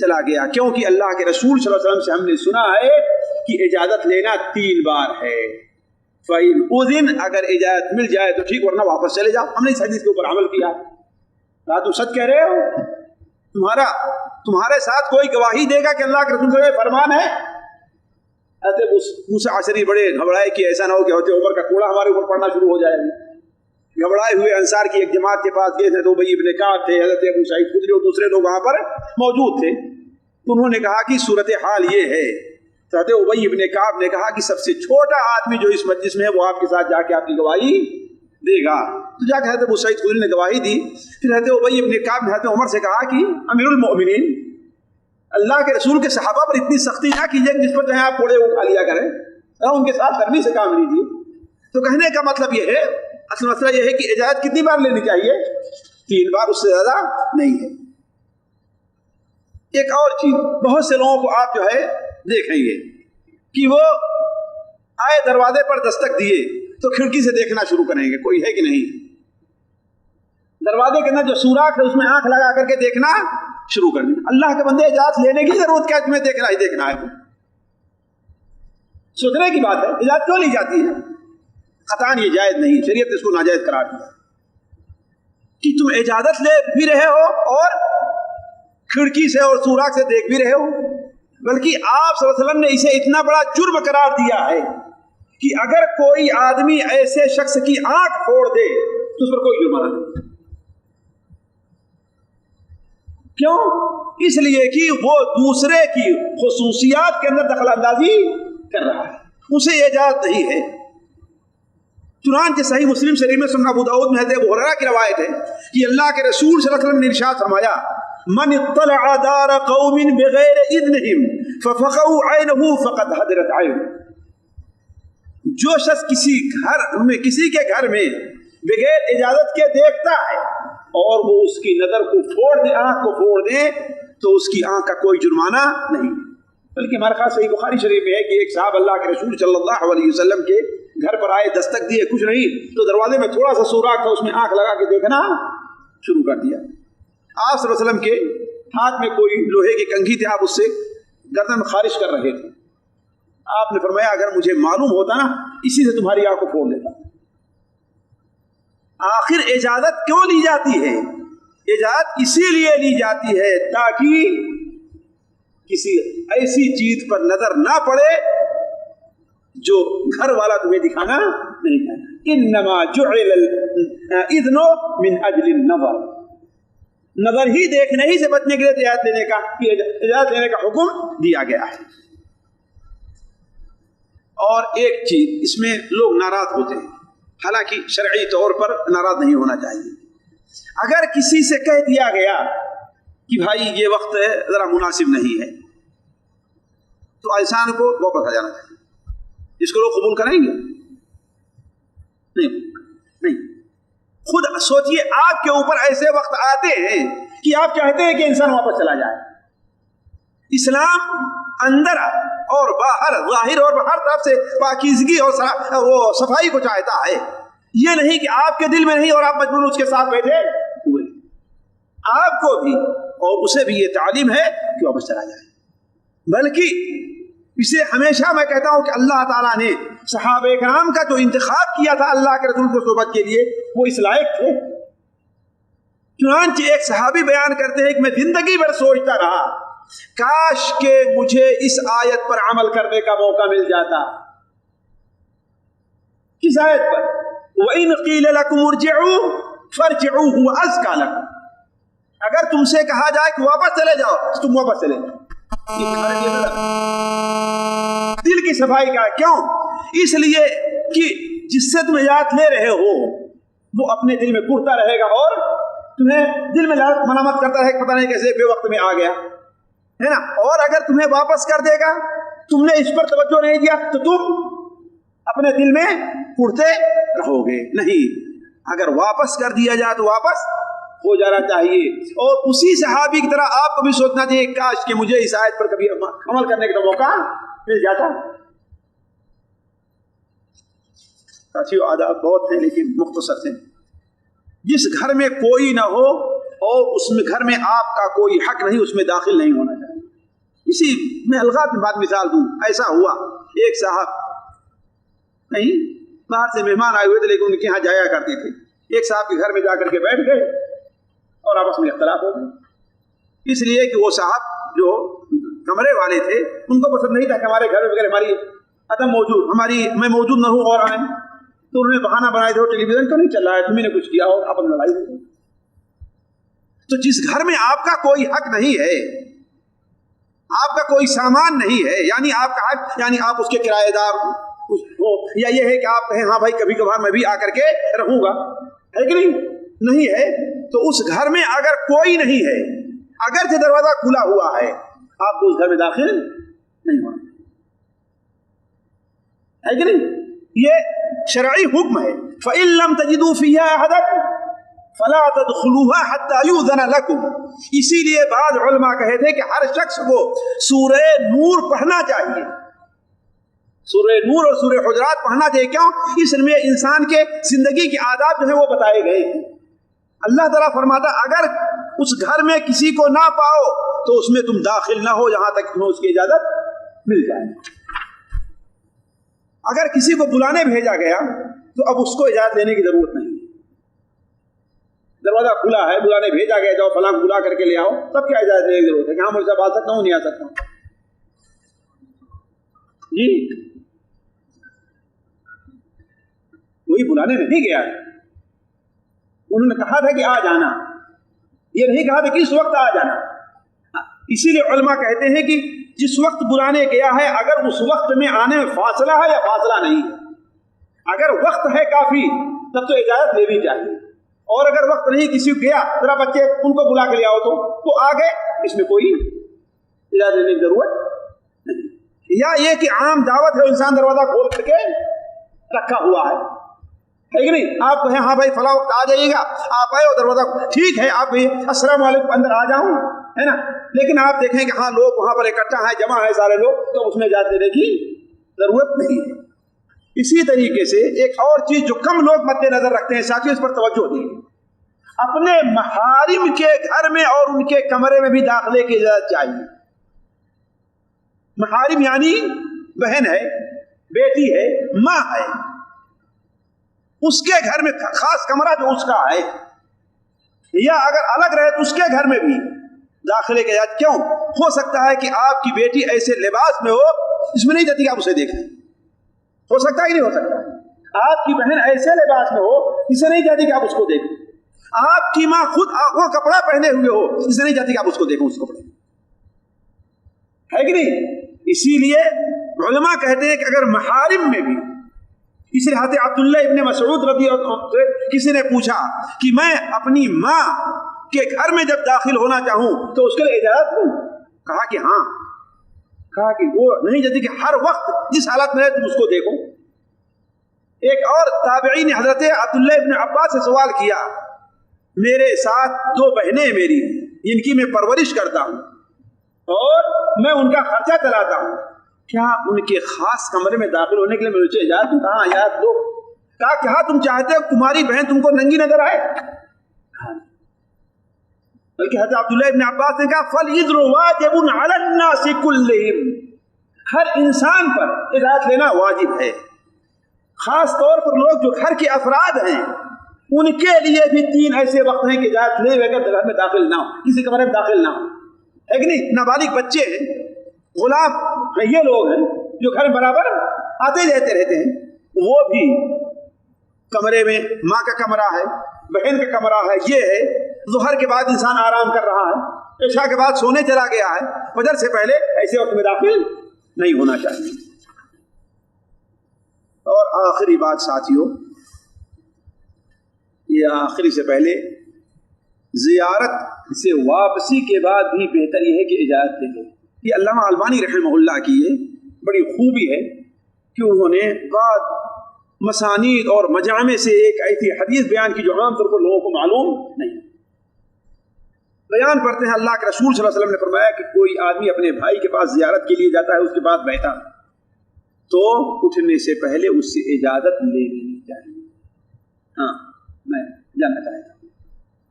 چلا گیا، کیونکہ اللہ کے رسول صلی اللہ علیہ وسلم سے ہم نے سنا ہے کہ اجازت لینا 3 بار ہے. فَإِنْ أُذِنَ، اگر اجازت مل جائے تو ٹھیک، ورنہ واپس چلے جاؤ. ہم نے اس حدیث کے اوپر عمل کیا. کہا تم سچ کہہ رہے ہو؟ تمہارے ساتھ کوئی گواہی دے گا کہ اللہ کے رسول صلی اللہ علیہ وسلم فرمان ہے؟ حضرت موسیٰ اشعری بڑے گھبرائے کہ ایسا نہ ہو کہ حضرت عمر کا کوڑا ہمارے اوپر پڑنا شروع ہو جائے. گھبرائے ہوئے انصار کی ایک جماعت کے پاس گئے تھے، تو ابی ابن کعب تھے، حضرت ابو سعید خدری اور دوسرے لوگ وہاں پر موجود تھے. تو انہوں نے کہا کہ صورتحال یہ ہے. حضرت ابی ابن کعب نے کہا کہ سب سے چھوٹا آدمی جو اس مجلس میں ہے وہ آپ کے ساتھ جا کے آپ کی گواہی دے گا. تو جا کے حضرت ابو سعید خدری نے گواہی دی. پھر حضرت ابی ابن کعب نے حضرت عمر سے کہا کہ امیر المؤمنین، اللہ کے رسول کے صحابہ پر اتنی سختی نہ کیجیے جس پر چاہے آپ کوڑے اٹھا لیا کریں، ان کے ساتھ نرمی سے کام لیجیے. تو کہنے کا مطلب یہ ہے، اصل مسئلہ یہ ہے کہ اجازت کتنی بار لینی چاہیے؟ 3 بار، اس سے زیادہ نہیں ہے. ایک اور چیز، بہت سے لوگوں کو آپ جو ہے دیکھیں گے کہ وہ آئے، دروازے پر دستک دیے تو کھڑکی سے دیکھنا شروع کریں گے کوئی ہے کہ نہیں. دروازے کے اندر جو سوراخ ہے اس میں آنکھ لگا کر کے دیکھنا شروع کر دیں. اللہ کے بندے، اجازت لینے کی ضرورت کیا؟ تمہیں دیکھنا ہی دیکھنا ہے. سوچنے کی بات ہے، اجازت کیوں لی جاتی ہے؟ قطعاً یہ جائز نہیں، شریعت نے اس کو ناجائز قرار دیا کہ تم اجازت لے بھی رہے ہو اور کھڑکی سے اور سوراخ سے دیکھ بھی رہے ہو. بلکہ آپ صلی اللہ علیہ وسلم نے اسے اتنا بڑا جرم قرار دیا ہے کہ اگر کوئی آدمی ایسے شخص کی آنکھ پھوڑ دے تو اس پر کوئی جرمانہ نہیں. کیوں؟ اس لیے کہ وہ دوسرے کی خصوصیات کے اندر دخل اندازی کر رہا ہے، اسے اجازت نہیں ہے. چنانچہ صحیح مسلم شریف میں سنن ابو داؤد میں حضرت ابو ہریرہ کی روایت ہے کہ اللہ کے رسول صلی اللہ علیہ وسلم نے ارشاد فرمایا من اطلع دار قوم بغیر اذنهم ففقعوا عینه فقد هدرت عینه. جو شخص کسی کے گھر میں بغیر اجازت کے دیکھتا ہے اور وہ اس کی نظر کو پھوڑ دے، آنکھ کو پھوڑ دے، تو اس کی آنکھ کا کوئی جرمانہ نہیں. بلکہ ہمارے خاص صحیح بخاری شریف میں ہے کہ ایک صاحب اللہ کے رسول صلی اللہ علیہ وسلم کے گھر پر آئے، دستک دیے، کچھ نہیں، تو دروازے میں تھوڑا سا سوراخ تھا، اس میں آنکھ لگا کے دیکھنا شروع کر دیا. آپ صلی اللہ علیہ وسلم کے ہاتھ میں کوئی لوہے کی کنگھی تھی، آپ اس سے گردن خارج کر رہے تھے. آپ نے فرمایا اگر مجھے معلوم ہوتا نا، اسی سے تمہاری آنکھ کو پھوڑ لیتا. آخر اجازت کیوں لی جاتی ہے؟ اجازت اسی لیے لی جاتی ہے تاکہ کسی ایسی چیز پر نظر نہ پڑے جو گھر والا تمہیں دکھانا نہیں چاہتا. انما جعل الاذن من اجل النظر، نظر ہی دیکھنے ہی سے بچنے کے لیے اجازت لینے کا حکم دیا گیا ہے. اور ایک چیز اس میں لوگ ناراض ہوتے ہیں، حالانکہ شرعی طور پر ناراض نہیں ہونا چاہیے. اگر کسی سے کہہ دیا گیا کہ بھائی یہ وقت ذرا مناسب نہیں ہے، تو انسان کو واپس آ جانا چاہیے۔ اس کو لوگ قبول کریں گے؟ نہیں۔ خود سوچئے آپ کے اوپر ایسے وقت آتے ہیں کہ آپ چاہتے ہیں کہ انسان واپس چلا جائے۔ اسلام اندر اور باہر، ظاہر اور ہر طرف سے پاکیزگی اور وہ صفائی کو چاہتا ہے، یہ نہیں کہ آپ کے دل میں نہیں اور آپ مجبور اس کے ساتھ بیٹھے ہوئے۔ آپ کو بھی اور اسے بھی یہ تعلیم ہے کہ واپس چلا جائے، بلکہ اسے ہمیشہ میں کہتا ہوں کہ اللہ تعالیٰ نے صحابہ کرام کا جو انتخاب کیا تھا اللہ کے رسول کو صحبت کے لیے، وہ اس لائق تھے۔ چنانچہ ایک صحابی بیان کرتے ہیں کہ میں زندگی بھر سوچتا رہا کاش کہ مجھے اس آیت پر عمل کرنے کا موقع مل جاتا۔ کس آیت پر؟ وَإِنْ قِيلَ لَكُمُ ارْجِعُوا فَارْجِعُوا هُوَ أَزْكَىٰ لَكُمْ، اگر تم سے کہا جائے کہ واپس چلے جاؤ تو تم واپس چلے جاؤ۔ دل کی صفائی کا، کیوں؟ اس لیے کہ جس سے تم اجازت لے رہے ہو وہ اپنے دل میں کوہتا رہے گا اور تمہیں دل میں ملامت کرتا رہے کہ پتہ نہیں کیسے بے وقت میں آ گیا، ہے نا؟ اور اگر تمہیں واپس کر دے گا، تم نے اس پر توجہ نہیں دیا تو تم اپنے دل میں کوہتے رہو گے۔ نہیں، اگر واپس کر دیا جائے تو واپس ہو جانا چاہیے۔ اور اسی صحابی کی طرح آپ کو بھی سوچنا چاہیے کاش کہ مجھے اس آیت پر کبھی عمل کرنے کا موقع مل جاتا۔ ساتھیو، آداب بہت ہیں لیکن مختصر سے۔ جس گھر میں کوئی نہ ہو اور اس میں گھر میں آپ کا کوئی حق نہیں، اس میں داخل نہیں ہونا چاہیے۔ اسی میں الغات میں بات مثال دوں، ایسا ہوا ایک صاحب نہیں باہر سے مہمان آئے ہوئے تھے لیکن ان کے یہاں جایا کرتے تھے، ایک صاحب کے گھر میں جا کر کے بیٹھ گئے اور آپس میں اختلاف ہو گئے، اس لیے کہ وہ صاحب جو کمرے والے تھے ان کو پسند نہیں تھا کہ ہمارے گھر میں ہماری عدم موجود، میں موجود نہ ہوں اور آئیں، تو انہوں نے بہانہ بنایا تھا ٹیلی ویژن تو نہیں چل رہا ہے، تمہیں نے کچھ کیا ہو، آپس میں لڑائی ہوئی۔ تو جس گھر میں آپ کا کوئی حق نہیں ہے، آپ کا کوئی سامان نہیں ہے، یعنی آپ کا حق یعنی آپ اس کے کرایہ دار ہو، یا یہ ہے کہ آپ کہیں ہاں بھائی کبھی کبھار میں بھی آ کر کے رہوں گا، ہے کہ نہیں ہے، تو اس گھر میں اگر کوئی نہیں ہے، اگر سے دروازہ کھلا ہوا ہے، آپ کو اس گھر میں داخل نہیں ہونا ہے کہ نہیں؟ یہ شرعی حکم ہے۔ فَإِن لَّمْ تَجِدُوا فِيهَا أَحَدًا فَلَا تَدْخُلُوهَا حَتَّى يُؤْذَنَ لَكُمْ۔ اسی لیے بعض علماء کہتے ہیں کہ ہر شخص کو سورہ نور پڑھنا چاہیے، سورہ نور اور سورہ حجرات پڑھنا چاہیے۔ کیوں؟ اس میں انسان کے زندگی کے آداب جو ہیں وہ بتائے گئے ہیں۔ اللہ تعالیٰ فرماتا اگر اس گھر میں کسی کو نہ پاؤ تو اس میں تم داخل نہ ہو جہاں تک تمہیں اس کی اجازت مل جائے۔ اگر کسی کو بلانے بھیجا گیا تو اب اس کو اجازت لینے کی ضرورت نہیں، دروازہ کھلا ہے، بلانے بھیجا گیا، جاؤ فلاں بلا کر کے لے آؤ، تب کیا اجازت لینے کی ضرورت ہے کہ ہاں مجھ سے آ سکتا ہوں نہیں آ سکتا ہوں؟ جی کوئی بلانے نہیں گیا، انہوں نے کہا تھا کہ آ جانا، یہ نہیں کہا تھا کہ اس وقت آ جانا۔ اسی لیے علماء کہتے ہیں کہ جس وقت بلانے گیا ہے اگر اس وقت میں آنے میں فاصلہ ہے یا فاصلہ نہیں ہے، اگر وقت ہے کافی تب تو اجازت لینی چاہیے، اور اگر وقت نہیں کسی کو گیا ذرا بچے ان کو بلا کے لے آؤ تو وہ آ گئے، اس میں کوئی اجازت لینے کی ضرورت نہیں۔ یا یہ کہ عام دعوت ہے، انسان دروازہ کھول کر کے رکھا ہوا ہے کہ نہیں، آپ کہیں ہاں بھائی فلاں وقت آ جائیے گا، آپ آئے اور دروازہ ٹھیک ہے، آپ السلام علیکم اندر آ جاؤں، ہے نا، لیکن آپ دیکھیں کہ ہاں لوگ وہاں پر اکٹھا ہیں، جمع ہیں سارے لوگ، تو اس میں اجازت دینے کی ضرورت نہیں ہے۔ اسی طریقے سے ایک اور چیز جو کم لوگ مد نظر رکھتے ہیں، ساتھیوں اس پر توجہ دیں، اپنے محارم کے گھر میں اور ان کے کمرے میں بھی داخلے کی اجازت چاہیے۔ محارم یعنی بہن ہے، بیٹی ہے، ماں ہے، اس کے گھر میں خاص کمرہ جو اس کا ہے، یا اگر الگ رہے تو اس کے گھر میں بھی داخلے کے اجازت۔ کیوں؟ ہو سکتا ہے کہ آپ کی بیٹی ایسے لباس میں ہو اس میں نہیں جاتی کہ آپ اسے دیکھیں، ہو سکتا ہے کہ نہیں ہو سکتا؟ آپ کی بہن ایسے لباس میں ہو اسے نہیں جاتی کہ آپ اس کو دیکھیں، آپ کی ماں خود وہ کپڑا پہنے ہوئے ہو اسے نہیں جاتی کہ آپ اس کو دیکھیں، اس کپڑے ہے کہ نہیں؟ اسی لیے علماء کہتے ہیں کہ اگر محارم میں بھی، اس لیے عبداللہ ابن مسعود رضی اللہ عنہ سے کسی نے پوچھا کہ میں اپنی ماں کہ گھر میں جب داخل ہونا چاہوں تو اس کے لیے اجازت دوں؟ کہا کہ ہاں. کہا کہ وہ نہیں جاتی کہ ہر وقت جس حالت میں ہے تم اس کو دیکھو. ایک اور تابعی نے حضرت عبداللہ ابن عباس سے سوال کیا، میرے ساتھ 2 بہنیں میری، جن کی میں پرورش کرتا ہوں اور میں ان کا خرچہ چلاتا ہوں، کیا ان کے خاص کمرے میں داخل ہونے کے لیے میں اسے اجازت دوں؟ کہاں اجازت دو. کہا کیا تم چاہتے ہو تمہاری بہن تم کو ننگی نظر آئے؟ بلکہ حضرت عبداللہ ابن عباس نے کہا فَالْإِذْنُ وَاجِبٌ عَلَى النَّاسِ كُلِّهِمْ، ہر انسان پر اجازت لینا واجب ہے، خاص طور پر لوگ جو گھر کے افراد ہیں ان کے لیے بھی 3 ایسے وقت ہیں کہ اجازت لے بغیر گھر میں داخل نہ ہو، کسی کمرے میں داخل نہ ہو، ہے کہ نہیں؟ نابالغ بچے ہیں، غلام ہیں، یہ لوگ ہیں جو گھر میں برابر آتے جاتے رہتے ہیں، وہ بھی کمرے میں، ماں کا کمرہ ہے، بہن کا کمرہ ہے، یہ ہے. ظہر کے بعد انسان آرام کر رہا ہے، عشاء کے بعد سونے چلا گیا ہے، فجر سے پہلے ایسے وقت میں داخل نہیں ہونا چاہیے. اور آخری بات ساتھیوں، یہ آخری سے پہلے زیارت سے واپسی کے بعد بھی بہتر یہ ہے کہ اجازت دے دیں. یہ علامہ البانی رحمہ اللہ کی یہ بڑی خوبی ہے کہ انہوں نے بعض مسانید اور مجامع سے ایک ایسی حدیث بیان کی جو عام طور پر لوگوں کو معلوم نہیں. بیان پڑھتے ہیں اللہ کے رسول صلی اللہ علیہ وسلم نے فرمایا کہ کوئی آدمی اپنے بھائی کے پاس زیارت کے لیے جاتا ہے، اس کے بعد بیٹھا تو اٹھنے سے پہلے اس سے اجازت لے لینی چاہیے. ہاں میں جاننا چاہتا ہوں.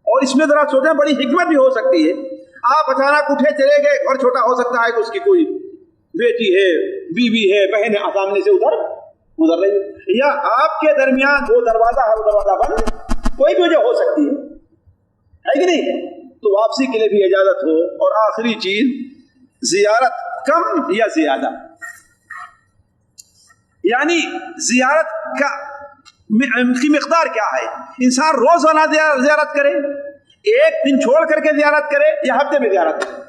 اور اس میں ذرا سوچیں، بڑی حکمت بھی ہو سکتی ہے. آپ اچانک اٹھے چلے گئے، اور چھوٹا ہو سکتا ہے کہ اس کی کوئی بیٹی ہے، بیوی ہے، بہن ہے، سامنے سے گزر رہی ہے، یا آپ کے درمیان وہ دروازہ ہے، وہ دروازہ بند، کوئی بھی وجہ ہو سکتی ہے کہ نہیں؟ تو واپسی کے لیے بھی اجازت ہو. اور آخری چیز، زیارت کم یا زیادہ، یعنی زیارت کی مقدار کیا ہے؟ انسان روزانہ زیارت کرے، ایک دن چھوڑ کر کے زیارت کرے، یا ہفتے میں زیارت کرے؟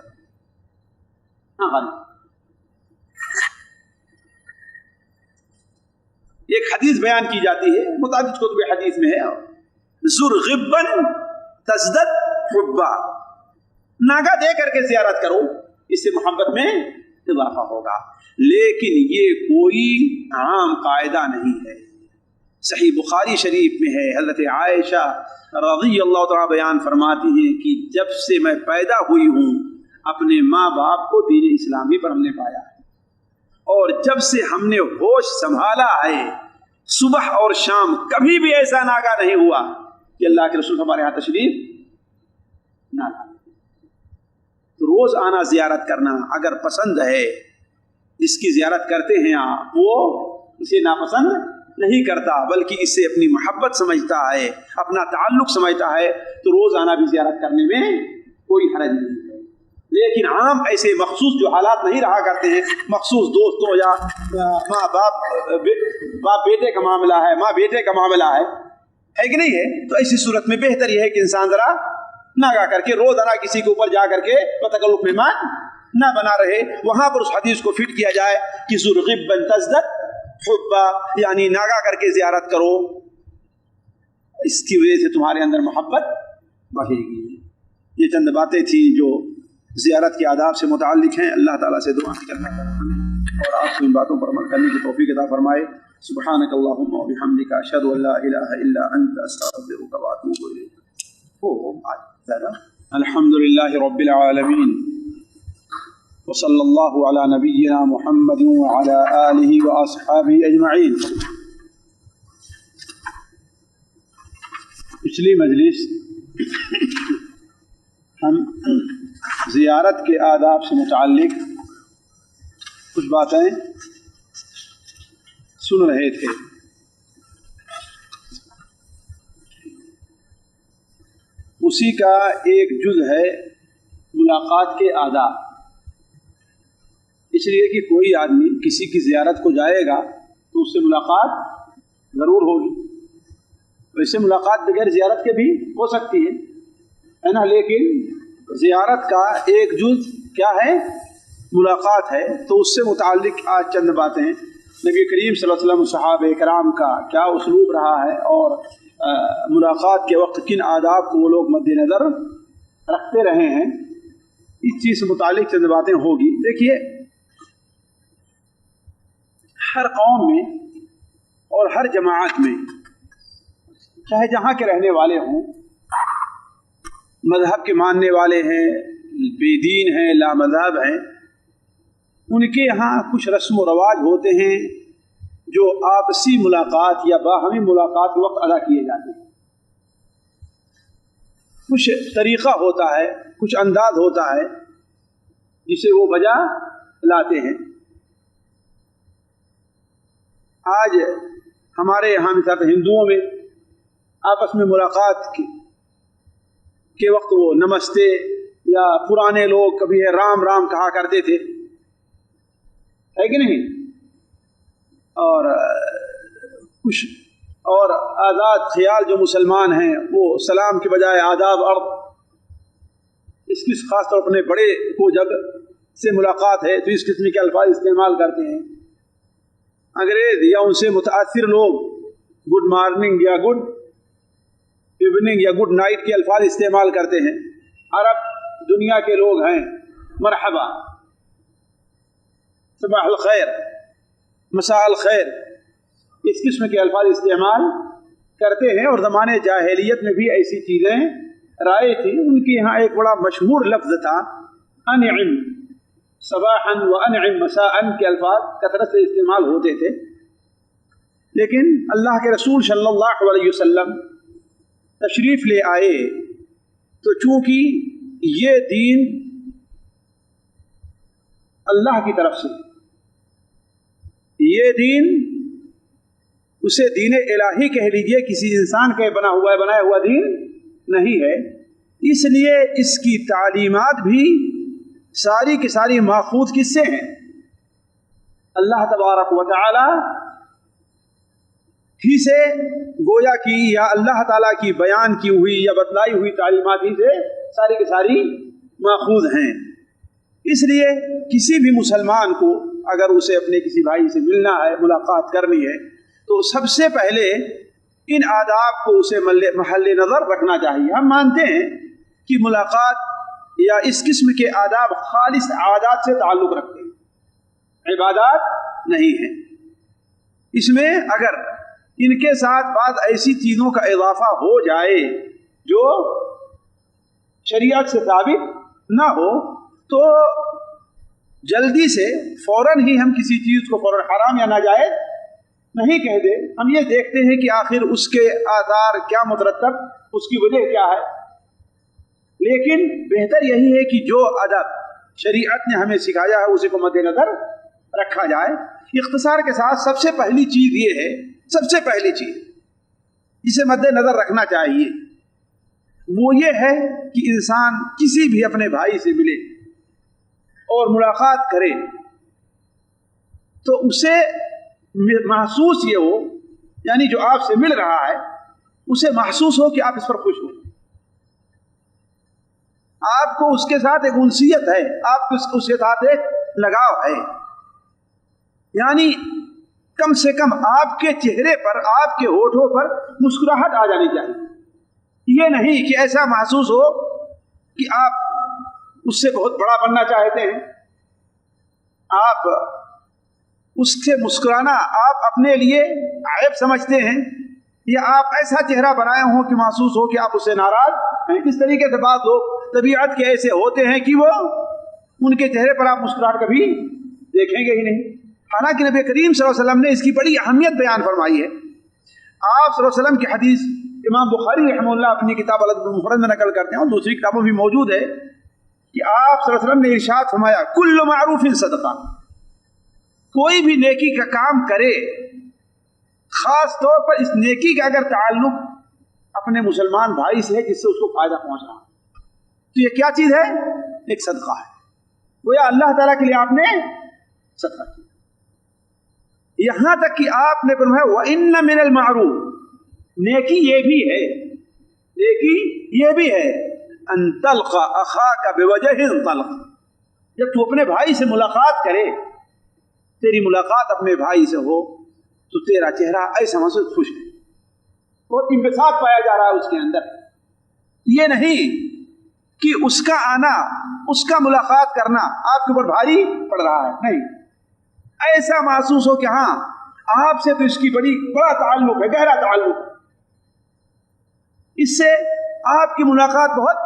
ایک حدیث بیان کی جاتی ہے، متعدد کتب حدیث میں ہے، زر غبن تزدد حبا، ناگا دے کر کے زیارت کرو، اس سے محبت میں اضافہ ہوگا. لیکن یہ کوئی عام قاعدہ نہیں ہے. صحیح بخاری شریف میں ہے، حضرت عائشہ رضی اللہ تعالیٰ بیان فرماتی ہیں کہ جب سے میں پیدا ہوئی ہوں اپنے ماں باپ کو دین اسلامی پر ہم نے پایا ہے، اور جب سے ہم نے ہوش سنبھالا ہے صبح اور شام کبھی بھی ایسا ناگا نہیں ہوا کہ اللہ کے رسول ہمارے یہاں تشریف نہ لائے. تو روز آنا زیارت کرنا اگر پسند ہے، جس کی زیارت کرتے ہیں آپ وہ اسے ناپسند نہیں کرتا، بلکہ اس سے اپنی محبت سمجھتا ہے، اپنا تعلق سمجھتا ہے، تو روز آنا بھی زیارت کرنے میں کوئی حرج نہیں ہے. لیکن عام ایسے مخصوص جو حالات نہیں رہا کرتے ہیں، مخصوص دوستوں یا ماں باپ بیٹے کا معاملہ ہے، ماں بیٹے کا معاملہ ہے کہ نہیں ہے، تو ایسی صورت میں بہتر یہ ہے کہ انسان ذرا ناگا کر کے روزانہ کسی کے اوپر جا کر کے بتکلف مہمان نہ بنا رہے. وہاں پر اس حدیث کو فٹ کیا جائے کہ ذو غبن تزدد حبا، یعنی ناگا کر کے زیارت کرو، اس کی وجہ سے تمہارے اندر محبت بڑھے گی. یہ چند باتیں تھیں جو زیارت کے آداب سے متعلق ہیں. اللہ تعالیٰ سے دعا کرنا اور آپ کو ان باتوں پر عمل کرنے کی توفیق عطا فرمائے. سبحانک اللہم و بحمدک، اشہد ان لا الہ الا انت، استغفرک و اتوب الیک. الحمد للہ رب العالمین، وصلی اللہ علی نبینا محمد وعلی آلہ واصحابہ اجمعین. پچھلی مجلس ہم زیارت کے آداب سے متعلق کچھ باتیں سن رہے تھے. اسی کا ایک جز ہے ملاقات کے آداب. اس لیے کہ کوئی آدمی کسی کی زیارت کو جائے گا تو اس سے ملاقات ضرور ہوگی. ویسے ملاقات بغیر زیارت کے بھی ہو سکتی ہے نا، لیکن زیارت کا ایک جز کیا ہے؟ ملاقات ہے. تو اس سے متعلق آج چند باتیں. نبی کریم صلی اللہ علیہ وسلم صحابہ کرام کا کیا اسلوب رہا ہے، اور ملاقات کے وقت کن آداب کو وہ لوگ مد نظر رکھتے رہے ہیں، اس چیز سے متعلق چند باتیں ہوگی۔ دیکھیے، ہر قوم میں اور ہر جماعت میں، چاہے جہاں کے رہنے والے ہوں، مذہب کے ماننے والے ہیں، بے دین ہیں، لا مذہب ہیں، ان کے یہاں کچھ رسم و رواج ہوتے ہیں جو آپسی ملاقات یا باہمی ملاقات وقت ادا کیے جاتے ہیں۔ کچھ طریقہ ہوتا ہے، کچھ انداز ہوتا ہے جسے وہ بجا لاتے ہیں۔ آج ہمارے یہاں مثلا ہندوؤں میں آپس میں ملاقات کے وقت وہ نمستے، یا پرانے لوگ کبھی ہے رام رام کہا کرتے تھے، ہے کہ نہیں؟ اور کچھ اور آزاد خیال جو مسلمان ہیں وہ سلام کے بجائے آداب عرض، اس کی خاص طور پر اپنے بڑے کو جب سے ملاقات ہے تو اس قسم کے الفاظ استعمال کرتے ہیں۔ انگریز یا ان سے متاثر لوگ گڈ مارننگ یا گڈ ایوننگ یا گڈ نائٹ کے الفاظ استعمال کرتے ہیں۔ عرب دنیا کے لوگ ہیں مرحبا، صباح الخیر، مساء الخیر، اس قسم کے الفاظ استعمال کرتے ہیں۔ اور زمانے جاہلیت میں بھی ایسی چیزیں رائج تھی۔ ان کے یہاں ایک بڑا مشہور لفظ تھا انعم صباحا و انعم مساء کے الفاظ کثرت سے استعمال ہوتے تھے، لیکن اللہ کے رسول صلی اللہ علیہ وسلم تشریف لے آئے تو چونکہ یہ دین اللہ کی طرف سے، یہ دین اسے دین الہی کہہ لیجئے، کسی انسان کا بنایا ہوا دین نہیں ہے، اس لیے اس کی تعلیمات بھی ساری کی ساری ماخوذ کس سے ہیں؟ اللہ تبارک و تعالی ہی سے، گویا کی یا اللہ تعالیٰ کی بیان کی ہوئی یا بتلائی ہوئی تعلیمات ہی سے ساری کی ساری ماخوذ ہیں۔ اس لیے کسی بھی مسلمان کو اگر اسے اپنے کسی بھائی سے ملنا ہے، ملاقات کرنی ہے، تو سب سے پہلے ان آداب کو اسے محل نظر رکھنا چاہیے۔ ہم مانتے ہیں کہ ملاقات یا اس قسم کے آداب خالص عادات سے تعلق رکھتے ہیں، عبادات نہیں ہیں۔ اس میں اگر ان کے ساتھ بعض ایسی چیزوں کا اضافہ ہو جائے جو شریعت سے ثابت نہ ہو تو جلدی سے فوراً ہی ہم کسی چیز کو فوراً حرام یا ناجائز نہیں کہہ دیں۔ ہم یہ دیکھتے ہیں کہ آخر اس کے آثار کیا مترتب، اس کی وجہ کیا ہے، لیکن بہتر یہی ہے کہ جو ادب شریعت نے ہمیں سکھایا ہے اسی کو مد نظر رکھا جائے۔ اختصار کے ساتھ سب سے پہلی چیز یہ ہے، سب سے پہلی چیز جسے مد نظر رکھنا چاہیے وہ یہ ہے کہ انسان کسی بھی اپنے بھائی سے ملے اور ملاقات کرے تو اسے محسوس یہ ہو، یعنی جو آپ سے مل رہا ہے اسے محسوس ہو کہ آپ اس پر خوش ہو، آپ کو اس کے ساتھ ایک انسیت ہے، آپ کو اس کے ساتھ ایک لگاؤ ہے، یعنی کم سے کم آپ کے چہرے پر، آپ کے ہونٹوں پر مسکراہٹ آ جانی چاہیے۔ یہ نہیں کہ ایسا محسوس ہو کہ آپ اس سے بہت بڑا بننا چاہتے ہیں، آپ اس سے مسکرانا آپ اپنے لیے عیب سمجھتے ہیں، یا آپ ایسا چہرہ بنائے ہوں کہ محسوس ہو کہ آپ اس سے ناراض ہیں۔ اس طریقے سے بعض لوگ طبیعت کے ایسے ہوتے ہیں کہ وہ ان کے چہرے پر آپ مسکراہٹ کبھی دیکھیں گے ہی نہیں، حالانکہ نبی کریم صلی اللہ علیہ وسلم نے اس کی بڑی اہمیت بیان فرمائی ہے۔ آپ صلی اللہ علیہ وسلم کی حدیث امام بخاری رحمہ اللہ اپنی کتاب الادب المفرد میں نقل کرتے ہیں اور دوسری کتابوں بھی موجود ہے کہ آپ صلی اللہ علیہ وسلم نے ارشاد فرمایا کل معروف صدقہ، کوئی بھی نیکی کا کام کرے، خاص طور پر اس نیکی کا اگر تعلق اپنے مسلمان بھائی سے ہے جس سے اس کو فائدہ پہنچ رہا، تو یہ کیا چیز ہے؟ ایک صدقہ ہے، گویا اللہ تعالیٰ کے لیے آپ نے صدقہ کیا۔ یہاں تک کہ آپ نے فرمایا وَإِنَّ مِنَ الْمَعْرُوفِ، نیکی یہ بھی ہے، نیکی یہ بھی ہے أَن تَلْقَ أَخَاكَ بِوَجْهٍ طَلْقٍ، جب تو اپنے بھائی سے ملاقات کرے، تیری ملاقات اپنے بھائی سے ہو تو تیرا چہرہ ایسا محسوس خوش ہے، بہت انبساط پایا جا رہا ہے اس کے اندر۔ یہ نہیں کہ اس کا آنا، اس کا ملاقات کرنا آپ کے اوپر بھاری پڑ رہا ہے، نہیں، ایسا محسوس ہو کہ ہاں آپ سے تو اس کی بڑا تعلق ہے، گہرا تعلق ہے، اس سے آپ کی ملاقات بہت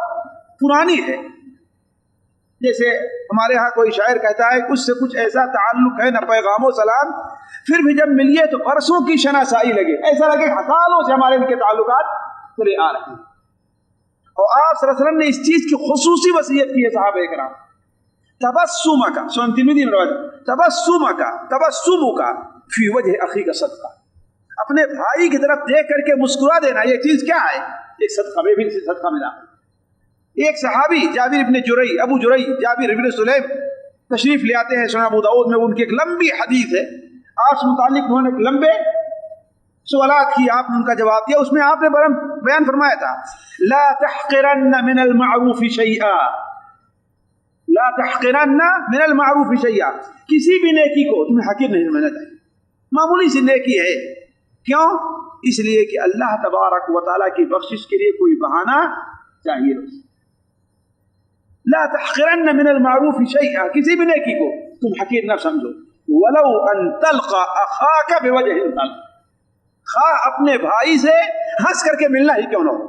پرانی ہے۔ جیسے ہمارے ہاں کوئی شاعر کہتا ہے کچھ سے کچھ ایسا تعلق ہے نہ پیغام و سلام، پھر بھی جب ملیے تو برسوں کی شناسائی لگے، ایسا لگے سالوں سے ہمارے ان کے تعلقات چلے آ رہے ہیں۔ اور آپ صلی اللہ علیہ وسلم نے اس چیز کی خصوصی وصیت کی ہے صحابہ کرام، تبسمک، سنن ترمذی میں روایت، تبسمک فی وجہ اخیک صدقہ، اپنے بھائی کی طرف دیکھ کر کے مسکرا دینا، یہ چیز کیا ہے؟ ایک صدقہ، میں بھی اسے صدقہ ملا۔ ایک صحابی جابر ابن جرئی، ابو جرئی جابر ابن سلیم تشریف لے آتے ہیں سنن ابو داؤد میں، ان کی ایک لمبی حدیث ہے، آپ سے متعلق انہوں نے ایک لمبے سوالات کی، آپ نے ان کا جواب دیا، اس میں آپ نے بیان فرمایا تھا لا تحقرن من المعروف شیئا، لا تحقرن من المعروف شیئا، کسی بھی نیکی کو تمہیں حقیر نہیں سمجھنا چاہیے، معمولی سی نیکی ہے، کیوں؟ اس لیے کہ اللہ تبارک و تعالیٰ کی بخشش کے لیے کوئی بہانہ چاہیے۔ لا تحقرن من المعروف شیئا، کسی بھی نیکی کو تم حقیر نہ سمجھو، ولو ان تلقى اخاك بوجه طلق، خواہ اپنے بھائی سے ہنس کر کے ملنا ہی کیوں نہ ہو،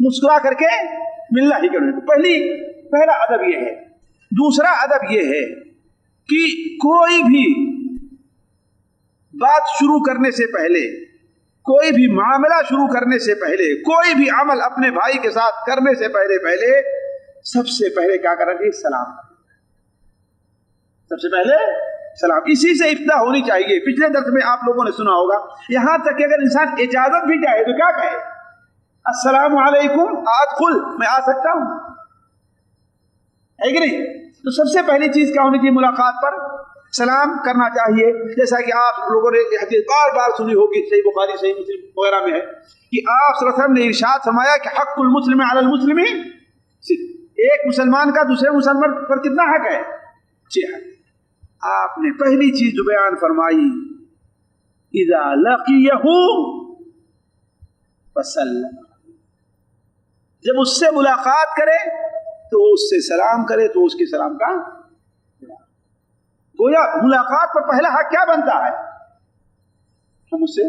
مسکرا کر کے ملنا ہی کیوں نہ ہو۔ پہلا ادب یہ ہے۔ دوسرا ادب یہ ہے کہ کوئی بھی بات شروع کرنے سے پہلے، کوئی بھی معاملہ شروع کرنے سے پہلے، کوئی بھی عمل اپنے بھائی کے ساتھ کرنے سے پہلے سب سے پہلے کیا کرنا چاہیے؟ سلام، سب سے پہلے سلام، اسی سے ابتدا ہونی چاہیے۔ پچھلے درس میں آپ لوگوں نے سنا ہوگا، یہاں تک کہ اگر انسان اجازت بھی چاہے تو کیا کہے؟ السلام علیکم ادخل، میں آ سکتا ہوں، ہے کہ نہیں؟ تو سب سے پہلی چیز کیا ہونی چاہیے؟ ملاقات پر سلام کرنا چاہیے۔ جیسا کہ آپ لوگوں نے یہ حدیث بار بار سنی ہوگی، صحیح بخاری صحیح مسلم وغیرہ میں ہے کہ آپ صلی اللہ علیہ وسلم نے ارشاد فرمایا کہ حق المسلم علی المسلم، ایک مسلمان کا دوسرے مسلمان پر کتنا حق ہے؟ 6 حق۔ آپ نے پہلی چیز جو بیان فرمائی اذا لقیہ فسلم، جب اس سے ملاقات کرے تو اس سے سلام کرے، تو اس کے سلام کا گویا ملاقات پر پہلا حق کیا بنتا ہے؟ ہم اس سے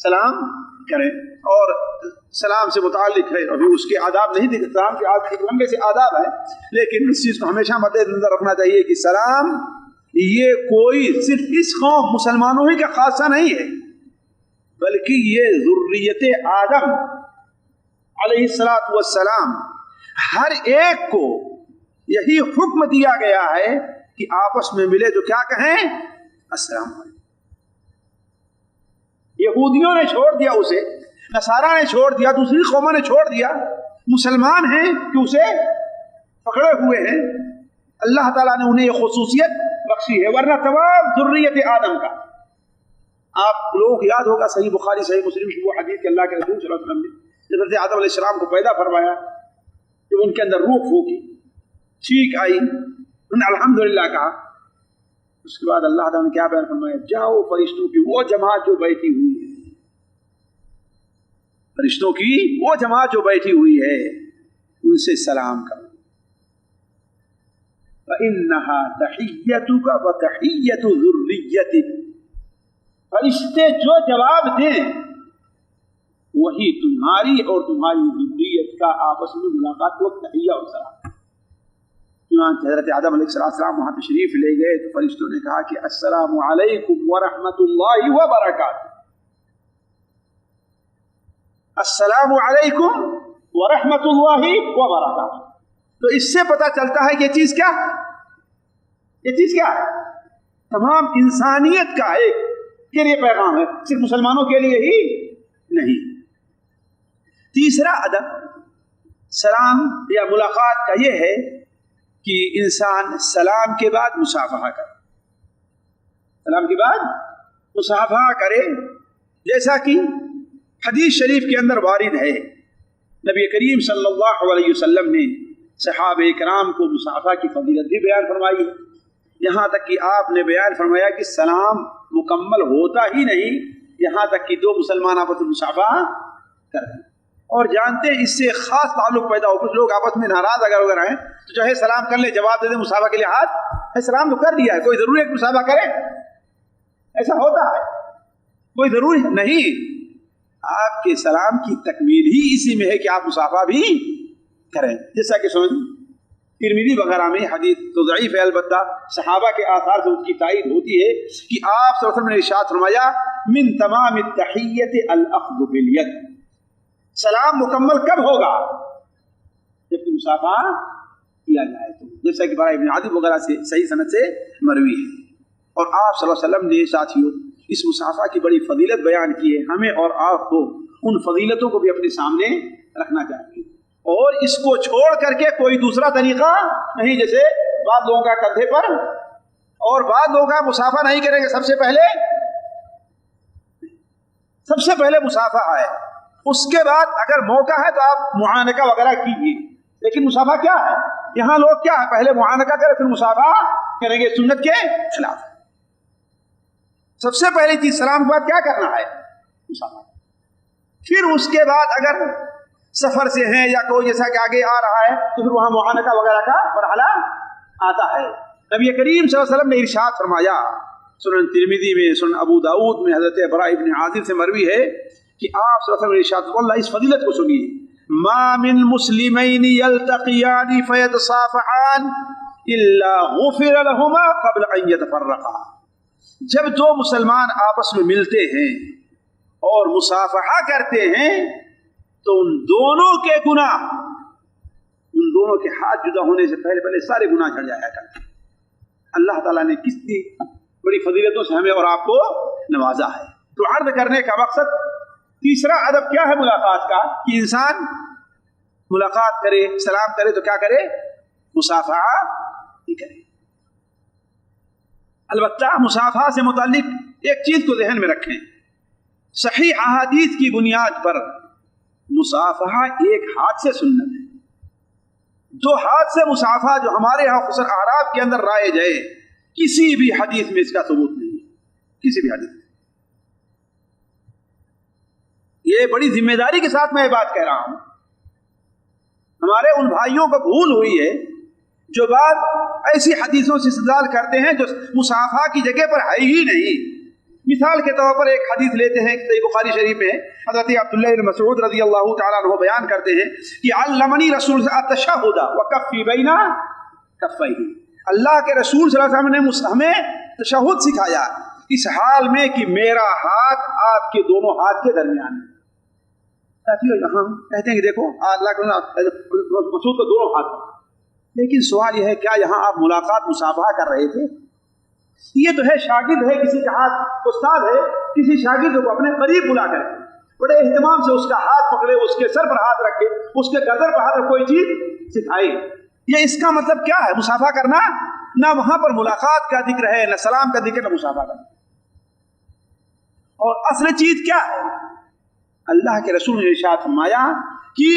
سلام کریں، اور سلام سے متعلق ہے، ابھی اس کے آداب نہیں دیکھتے، سلام کے ایک لمبے سے آداب ہے، لیکن اس چیز کو ہمیشہ مد نظر رکھنا چاہیے کہ سلام یہ کوئی صرف اس قوم مسلمانوں ہی کا خاصہ نہیں ہے، بلکہ یہ ذریت آدم علیہ السلام ہر ایک کو یہی حکم دیا گیا ہے کہ آپس میں ملے تو کیا کہیں؟ السلام علیکم۔ یہودیوں نے چھوڑ دیا اسے، نصارہ نے چھوڑ دیا، دوسری قوموں نے چھوڑ دیا، مسلمان ہیں کہ اسے پکڑے ہوئے ہیں۔ اللہ تعالیٰ نے انہیں یہ خصوصیت بخشی ہے، ورنہ تمام ذریت آدم کا، آپ لوگوں کو یاد ہوگا صحیح بخاری صحیح مسلم کی وہ حدیث کہ اللہ کے رسول صلی اللہ علیہ وسلم نے حضرت آدم علیہ السلام کو پیدا فرمایا، جب ان کے اندر روح پھونکی، چیخ آئی، انہوں نے الحمدللہ کہا، اس کے بعد اللہ تعالیٰ نے کیا بیان فرمایا؟ جاؤ فرشتوں کی وہ جماعت جو بیٹھی ہوئی ہے، فرشتوں کی وہ جماعت جو بیٹھی ہوئی ہے ان سے سلام کرو، فإنها تحیتک وتحیت ذریتک، فرشتے جو جواب دیں وہی تمہاری اور تمہاری ذریت کا آپس میں ملاقات کو تحیہ اور سلام۔ چنانچہ حضرت آدم علیہ السلام وہاں تشریف لے گئے تو فرشتوں نے کہا کہ السلام علیکم ورحمۃ اللہ وبرکاتہ، السلام علیکم ورحمۃ اللہ وبرکاتہ۔ تو اس سے پتہ چلتا ہے کہ یہ چیز کیا ہے؟ تمام انسانیت کا ایک کے لیے پیغام ہے، صرف مسلمانوں کے لیے ہی نہیں۔ تیسرا ادب سلام یا ملاقات کا یہ ہے کہ انسان سلام کے بعد مصافحہ کرے، سلام کے بعد مصافحہ کرے، جیسا کہ حدیث شریف کے اندر وارد ہے، نبی کریم صلی اللہ علیہ وسلم نے صحابہ کرام کو مصافحہ کی فضیلت بھی بیان فرمائی، یہاں تک کہ آپ نے بیان فرمایا کہ سلام مکمل ہوتا ہی نہیں یہاں تک کہ 2 مسلمان آپس میں مصافحہ کریں، اور جانتے ہیں اس سے خاص تعلق پیدا ہو. کچھ لوگ آپس میں ناراض اگر ہیں تو جو ہے سلام کر لیں, جواب دے دیں مصافحہ کے لیے ہاتھ, سلام تو کر دیا ہے, کوئی ضروری ہے کہ مصافحہ کرے؟ ایسا ہوتا ہے؟ کوئی ضروری نہیں. آپ کے سلام کی تکمیل ہی اسی میں ہے کہ آپ مصافحہ بھی کریں. جیسا کہ ترمذی وغیرہ میں حدیث تو ضعیف ہے, البتہ صحابہ کے آثار سے اس کی تائید ہوتی ہے کہ آپ صلی اللہ علیہ وسلم نے ارشاد فرمایا من تمام التحیت الاخذ بالید. سلام مکمل کب ہوگا؟ جب مصافحہ کیا جائے تو, جیسا کہ برائے ابن عازب وغیرہ سے صحیح سند سے مروی ہے. اور آپ صلی اللہ علیہ وسلم نے ساتھیوں اس مصافحہ کی بڑی فضیلت بیان کی ہے. ہمیں اور آپ کو ان فضیلتوں کو بھی اپنے سامنے رکھنا چاہیے, اور اس کو چھوڑ کر کے کوئی دوسرا طریقہ نہیں. جیسے بعض لوگوں کا کندھے پر اور بعض لوگوں کا مصافحہ نہیں کریں گے. سب سے پہلے مصافحہ ہے, اس کے بعد اگر موقع ہے تو آپ معانقہ وغیرہ کیجیے. لیکن مصافحہ کیا ہے؟ یہاں لوگ کیا ہے, پہلے معانقہ کریں پھر مصافحہ کریں گے, سنت کے خلاف. سب سے پہلی چیز سلام کے بعد کیا کرنا ہے؟ مصافحہ. پھر اس کے بعد اگر سفر سے ہیں یا کوئی جیسا کہ آگے آ رہا ہے تو پھر وہاں معانقہ وغیرہ کا مرحلہ آتا ہے. نبی کریم صلی اللہ علیہ وسلم نے ارشاد فرمایا, سنن ترمذی میں, سنن ابو داؤد میں حضرت براء ابن عازب سے مروی ہے کہ آپ صلی اللہ علیہ وسلم نے ارشاد فرمایا, اللہ اس فضیلت کو سنیے, ما من مسلمین یلتقیان فیتصافحان الا غفر لهما قبل ان يتفرقا. جب دو مسلمان آپس میں ملتے ہیں اور مصافحہ کرتے ہیں تو ان دونوں کے گناہ, ان دونوں کے ہاتھ جدا ہونے سے پہلے سارے گناہ جھڑ جایا کرتے ہیں. اللہ تعالیٰ نے کتنی بڑی فضیلتوں سے ہمیں اور آپ کو نوازا ہے. تو عرض کرنے کا مقصد, تیسرا ادب کیا ہے ملاقات کا, کہ انسان ملاقات کرے, سلام کرے تو کیا کرے؟ مصافحہ ہی کرے. البتہ مصافحہ سے متعلق ایک چیز کو ذہن میں رکھیں, صحیح احادیث کی بنیاد پر مصافحہ ایک ہاتھ سے سنت ہے. دو ہاتھ سے مصافحہ جو ہمارے یہاں خصوصاً اعراب کے اندر رائج ہے, کسی بھی حدیث میں اس کا ثبوت نہیں ہے, کسی بھی حدیث میں. یہ بڑی ذمہ داری کے ساتھ میں یہ بات کہہ رہا ہوں. ہمارے ان بھائیوں کو بھول ہوئی ہے جو بات ایسی حدیثوں سے استدلال کرتے ہیں جو مصافحہ کی جگہ پر ہے ہی نہیں. مثال کے طور پر ایک حدیث لیتے ہیں, صحیح بخاری شریف میں حضرت عبداللہ بن مسعود رضی اللہ تعالیٰ عنہ بیان کرتے ہیں کہ علمنی رسول التشہد وکفی بین کفیہ. اللہ کے رسول صلی اللہ علیہ وسلم نے ہمیں تشہد سکھایا اس حال میں کہ میرا ہاتھ آپ کے دونوں ہاتھ کے درمیان ہے. یہاں کہتے ہیں کہ دیکھو اللہ کے مسعود کا دونوں ہاتھ, لیکن سوال یہ ہے کیا یہاں آپ ملاقات مصافحہ کر رہے تھے؟ یہ تو ہے شاگرد ہے, کسی کا ہاتھ, استاد ہے, کسی شاگرد کو اپنے قریب بلا کر بڑے اہتمام سے اس کا ہاتھ پکڑے, اس کے سر پر ہاتھ رکھے, اس کے گردن پر ہاتھ رکھ کوئی چیز سکھائے. یہ اس کا مطلب کیا ہے مصافحہ کرنا؟ نہ وہاں پر ملاقات کا ذکر ہے, نہ سلام کا ذکر, نہ مصافحہ کرنا. اور اصل چیز کیا ہے؟ اللہ کے رسول نے ارشاد فرمایا کہ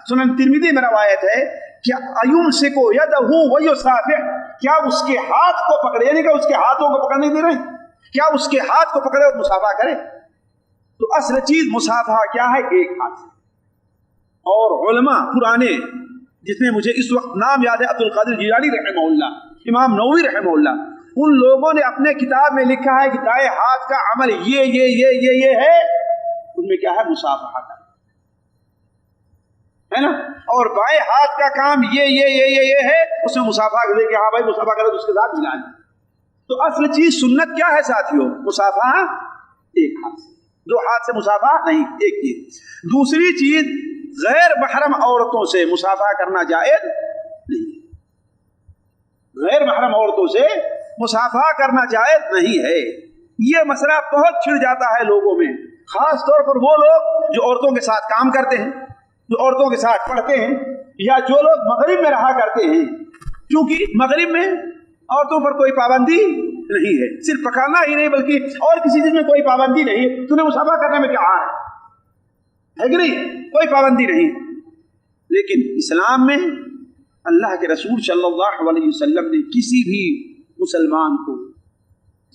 سنن ترمذی میں روایت ہے کہ ایمسک یدہ ویصافح, کیا اس کے ہاتھ کو پکڑے, یعنی کہ اس کے ہاتھوں کو پکڑنے دے رہے ہیں, کیا اس کے ہاتھ کو پکڑے اور مصافحہ کرے؟ تو اصل چیز مصافحہ کیا ہے؟ ایک ہاتھ سے. اور علماء پرانے, جس میں مجھے اس وقت نام یاد ہے, عبد القادر جیلانی رحمہ اللہ, امام نووی رحمہ اللہ, ان لوگوں نے اپنے کتاب میں لکھا ہے کہ دائیں ہاتھ کا عمل یہ ہے, ان میں کیا ہے؟ مصافحہ کا ہے نا. اور بائیں ہاتھ کا کام یہ ہے, اس میں مصافحہ کرے کہ ہاں بھائی مصافحہ کرے تو اس کے ساتھ ملا لیں. تو اصل چیز سنت کیا ہے ساتھیوں؟ مصافحہ ایک ہاتھ سے, دو ہاتھ سے مصافحہ نہیں, ایک چیز. دوسری چیز, غیر محرم عورتوں سے مصافحہ کرنا جائز نہیں. غیر محرم عورتوں سے مصافحہ کرنا جائز نہیں ہے. یہ مسئلہ بہت چھڑ جاتا ہے لوگوں میں, خاص طور پر وہ لوگ جو عورتوں کے ساتھ کام کرتے ہیں, جو عورتوں کے ساتھ پڑھتے ہیں, یا جو لوگ مغرب میں رہا کرتے ہیں. کیونکہ مغرب میں عورتوں پر کوئی پابندی نہیں ہے, صرف پکڑنا ہی نہیں بلکہ اور کسی چیز میں کوئی پابندی نہیں. تو انہیں مصافحہ کرنے میں کیا ہے کہ نہیں, کوئی پابندی نہیں. لیکن اسلام میں اللہ کے رسول صلی اللہ علیہ وسلم نے کسی بھی مسلمان کو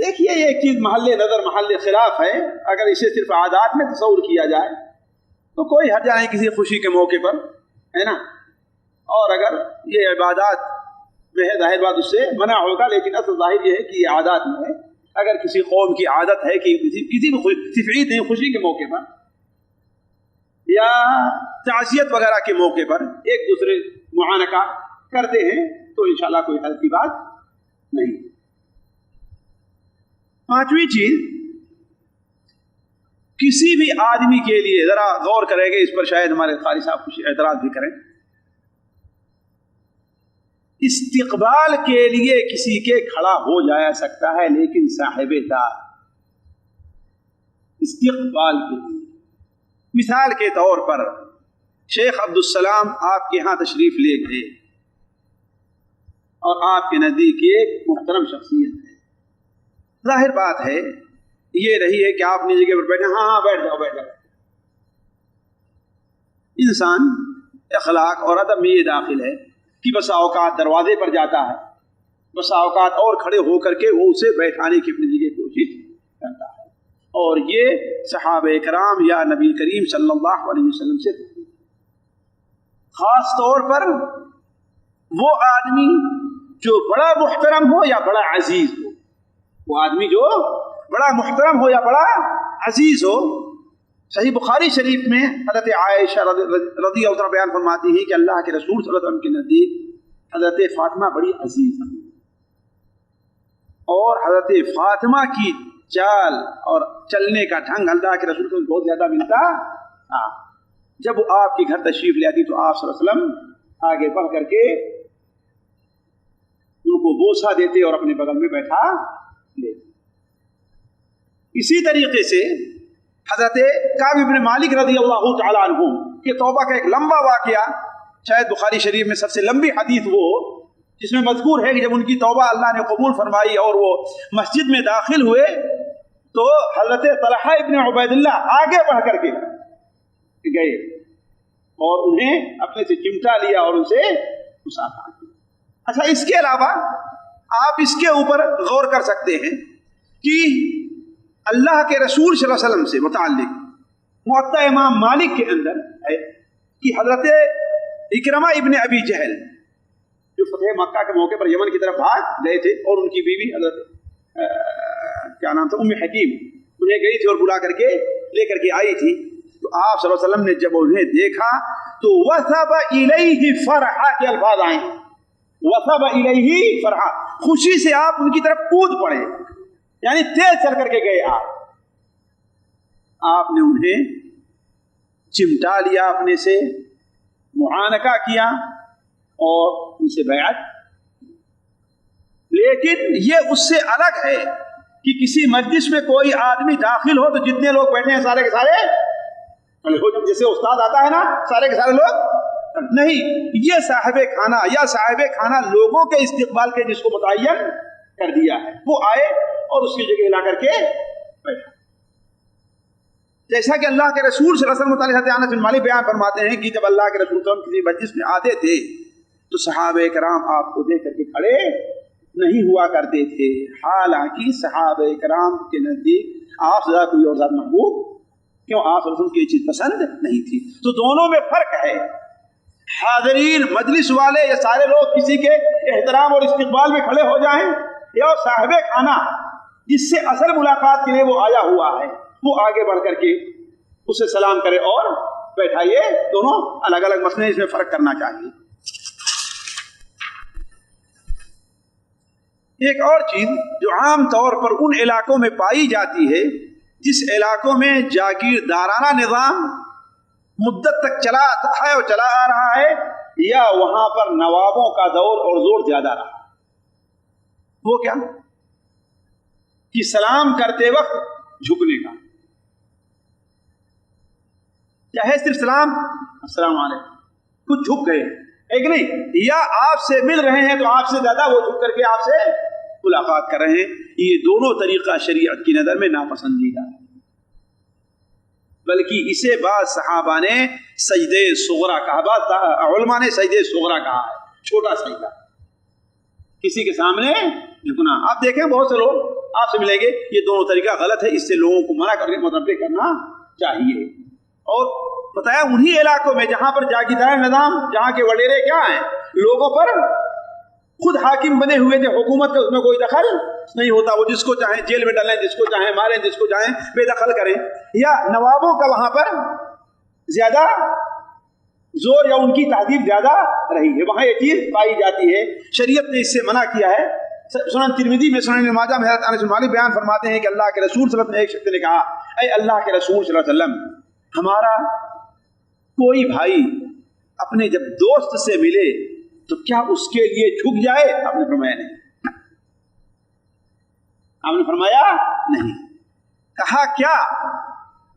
دیکھیے یہ ایک چیز محل نظر محل خلاف ہے. اگر اسے صرف عادات میں تصور کیا جائے تو کوئی حرج نہیں کسی خوشی کے موقع پر، ہے نا. اور اگر یہ عبادات میں ہے ظاہر بات اس سے منع ہوگا، لیکن اصل ظاہر یہ ہے کہ یہ عادات میں ہے. اگر کسی قوم کی عادت ہے کہ کسی بھی صرف عید نہیں خوشی کے موقع پر یا تعزیت وغیرہ کے موقع پر ایک دوسرے معانقہ کرتے ہیں تو انشاءاللہ کوئی حرج کی بات نہیں. پانچویں چیز، کسی بھی آدمی کے لیے ذرا غور کریں گے اس پر، شاید ہمارے قاری صاحب کچھ اعتراض بھی کریں. استقبال کے لیے کسی کے کھڑا ہو جایا سکتا ہے، لیکن صاحب دار استقبال کے لیے، مثال کے طور پر شیخ عبدالسلام آپ کے ہاں تشریف لے گئے اور آپ کے نزدیک ایک محترم شخصیت ہے. ظاہر بات ہے یہ رہی ہے کہ آپ اپنی جگہ پر بیٹھے، ہاں بیٹھ جاؤ بیٹھ جاؤ. انسان اخلاق اور ادب میں یہ داخل ہے کہ بسا اوقات دروازے پر جاتا ہے، بسا اوقات اور کھڑے ہو کر کے وہ اسے بیٹھانے کی اپنی جگہ کوشش کرتا ہے. اور یہ صحابہ کرام یا نبی کریم صلی اللہ علیہ وسلم سے خاص طور پر وہ آدمی جو بڑا محترم ہو یا بڑا عزیز ہو، وہ آدمی جو بڑا محترم ہو یا بڑا عزیز ہو. صحیح بخاری شریف میں حضرت عائشہ رضی اللہ عنہ بیان فرماتی ہے کہ اللہ کے رسول صلی اللہ علیہ وسلم کے نزدیک حضرت فاطمہ بڑی عزیز ہے، اور حضرت فاطمہ کی چال اور چلنے کا ڈھنگ اللہ کے رسول کو بہت زیادہ ملتا. جب وہ آپ کے گھر تشریف لے آتی تو آپ صلی اللہ علیہ وسلم آگے بڑھ کر کے ان کو بوسہ دیتے اور اپنے بغل میں بیٹھا لیتے. اسی طریقے سے حضرت کعب بن مالک رضی اللہ تعالیٰ عنہ کے توبہ کا ایک لمبا واقعہ، شاید بخاری شریف میں سب سے لمبی حدیث وہ جس میں مذکور ہے کہ جب ان کی توبہ اللہ نے قبول فرمائی اور وہ مسجد میں داخل ہوئے تو حضرت طلحہ ابن عبید اللہ آگے بڑھ کر کے گئے اور انہیں اپنے سے چمٹا لیا اور ان سے مسافہ کیا. اچھا، اس کے علاوہ آپ اس کے اوپر غور کر سکتے ہیں کہ اللہ کے رسول صلی اللہ علیہ وسلم سے متعلق موطا امام مالک کے اندر ہے کہ حضرت اکرمہ ابن ابی جہل جو فتح مکہ کے موقع پر یمن کی طرف بھاگ گئے تھے اور ان کی بیوی حضرت کیا نام تھا ام حکیم انہیں گئی تھی اور بلا کر کے لے کر کے آئی تھی. تو آپ صلی اللہ علیہ وسلم نے جب انہیں دیکھا تو وثب الیہ فرحا کے الفاظ آئے، وثب الیہ فرحا، خوشی سے آپ ان کی طرف کود پڑے، یعنی تیز چل کر کے گئے. آپ نے انہیں چمٹا لیا، اپنے سے معانقہ کیا اور ان سے بیعت. لیکن یہ اس سے الگ ہے کہ کسی مجلس میں کوئی آدمی داخل ہو تو جتنے لوگ بیٹھے ہیں سارے کے سارے، جیسے استاد آتا ہے نا سارے کے سارے لوگ نہیں. یہ صاحب کھانا یا صاحب کھانا لوگوں کے استقبال کے جس کو متعین کر دیا ہے، وہ آئے اور اس کی جگہ لا کر کے بیٹھا. جیسا کہ اللہ کے رسول صلی اللہ علیہ وسلم حضرت انس بن مالک بیان فرماتے ہیں کہ جب اللہ کے رسول صلی اللہ علیہ وسلم کسی مجلس میں آتے تھے تو صحابہ کرام آپ کو دیکھ کر کے کھڑے نہیں ہوا کرتے تھے، حالانکہ صحابہ کرام کے نزدیک آپ سے کوئی اور ذات محبوب کیوں آپ صلی اللہ علیہ وسلم کی یہ چیز پسند نہیں تھی. تو دونوں میں فرق ہے. حاضرین مجلس والے یا سارے لوگ کسی کے احترام اور استقبال میں کھڑے ہو جائیں، یا صاحب کھانا جس سے اصل ملاقات کے لیے وہ آیا ہوا ہے وہ آگے بڑھ کر کے اسے سلام کرے اور بیٹھائیے. دونوں الگ الگ مسئلے، اس میں فرق کرنا چاہیے. ایک اور چیز جو عام طور پر ان علاقوں میں پائی جاتی ہے جس علاقوں میں جاگیردارانہ نظام مدت تک چلا ہے اور چلا آ رہا ہے، یا وہاں پر نوابوں کا دور اور زور زیادہ رہا، وہ کیا کہ سلام کرتے وقت جھکنے کا، چاہے صرف سلام السلام علیکم، کچھ جھک گئے ایک نہیں، یا آپ سے مل رہے ہیں تو آپ سے زیادہ وہ جھک کر کے آپ سے ملاقات کر رہے ہیں. یہ دونوں طریقہ شریعت کی نظر میں ناپسندیدہ ہے، بلکہ اسے بعض صحابہ نے سجدے صغرا کہا، بعض علماء نے سجدے صغرا کہا ہے، چھوٹا سجدہ کسی کے سامنے جھکنا. آپ دیکھیں بہت سے لوگ آپ سے ملیں گے، یہ دونوں طریقہ غلط ہے، اس سے لوگوں کو منع کرنے متنبع کرنا چاہیے۔ اور بتایا انہی علاقوں میں جہاں پر جاگیردار نظام، جہاں کے وڈیرے کیا ہیں، لوگوں پر خود حاکم بنے ہوئے تھے، حکومت کا اس میں کوئی دخل نہیں ہوتا، وہ جس کو چاہیں جیل میں ڈالیں، جس کو چاہیں ماریں، جس کو چاہیں بے دخل کریں، یا نوابوں کا وہاں پر زیادہ زور یا ان کی تہذیب زیادہ رہی ہے، وہاں یہ چیز پائی جاتی ہے۔ شریعت نے اس سے منع کیا ہے۔ سنن ترمذی میں، سنن ماجہ میں حضرت انس بن مالک بیان فرماتے ہیں کہ اللہ کے رسول صلی اللہ علیہ وسلم نے ایک شخص نے کہا، اے اللہ کے رسول صلی اللہ علیہ وسلم، ہمارا کوئی بھائی اپنے جب دوست سے ملے تو کیا اس کے لیے جھک جائے؟ آپ نے فرمایا نہیں۔ آپ نے فرمایا نہیں۔ کہا کیا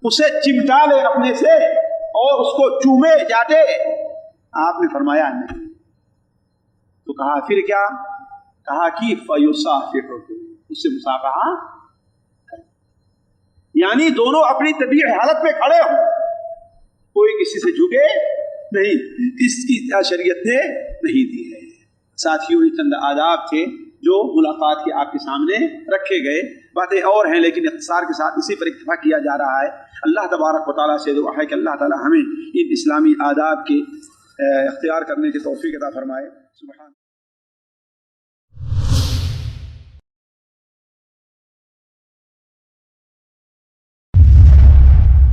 اسے چمٹا لے اپنے سے اور اس کو چومے چاٹے؟ آپ نے فرمایا نہیں۔ تو کہا پھر کیا؟ کہا کہ فیصافحہ، اس سے مصافحہ کرے، یعنی دونوں اپنی طبیعی حالت میں کھڑے ہوں، کوئی کسی سے جھکے نہیں، اس کی شریعت نے نہیں دی ہے۔ ساتھیوں، یہ چند آداب تھے جو ملاقات کے آپ کے سامنے رکھے گئے، باتیں اور ہیں لیکن اختصار کے ساتھ اسی پر اکتفا کیا جا رہا ہے۔ اللہ تبارک و تعالیٰ سے دعا ہے کہ اللہ تعالیٰ ہمیں ان اسلامی آداب کے اختیار کرنے کی توفیق عطا فرمائے۔ سبحان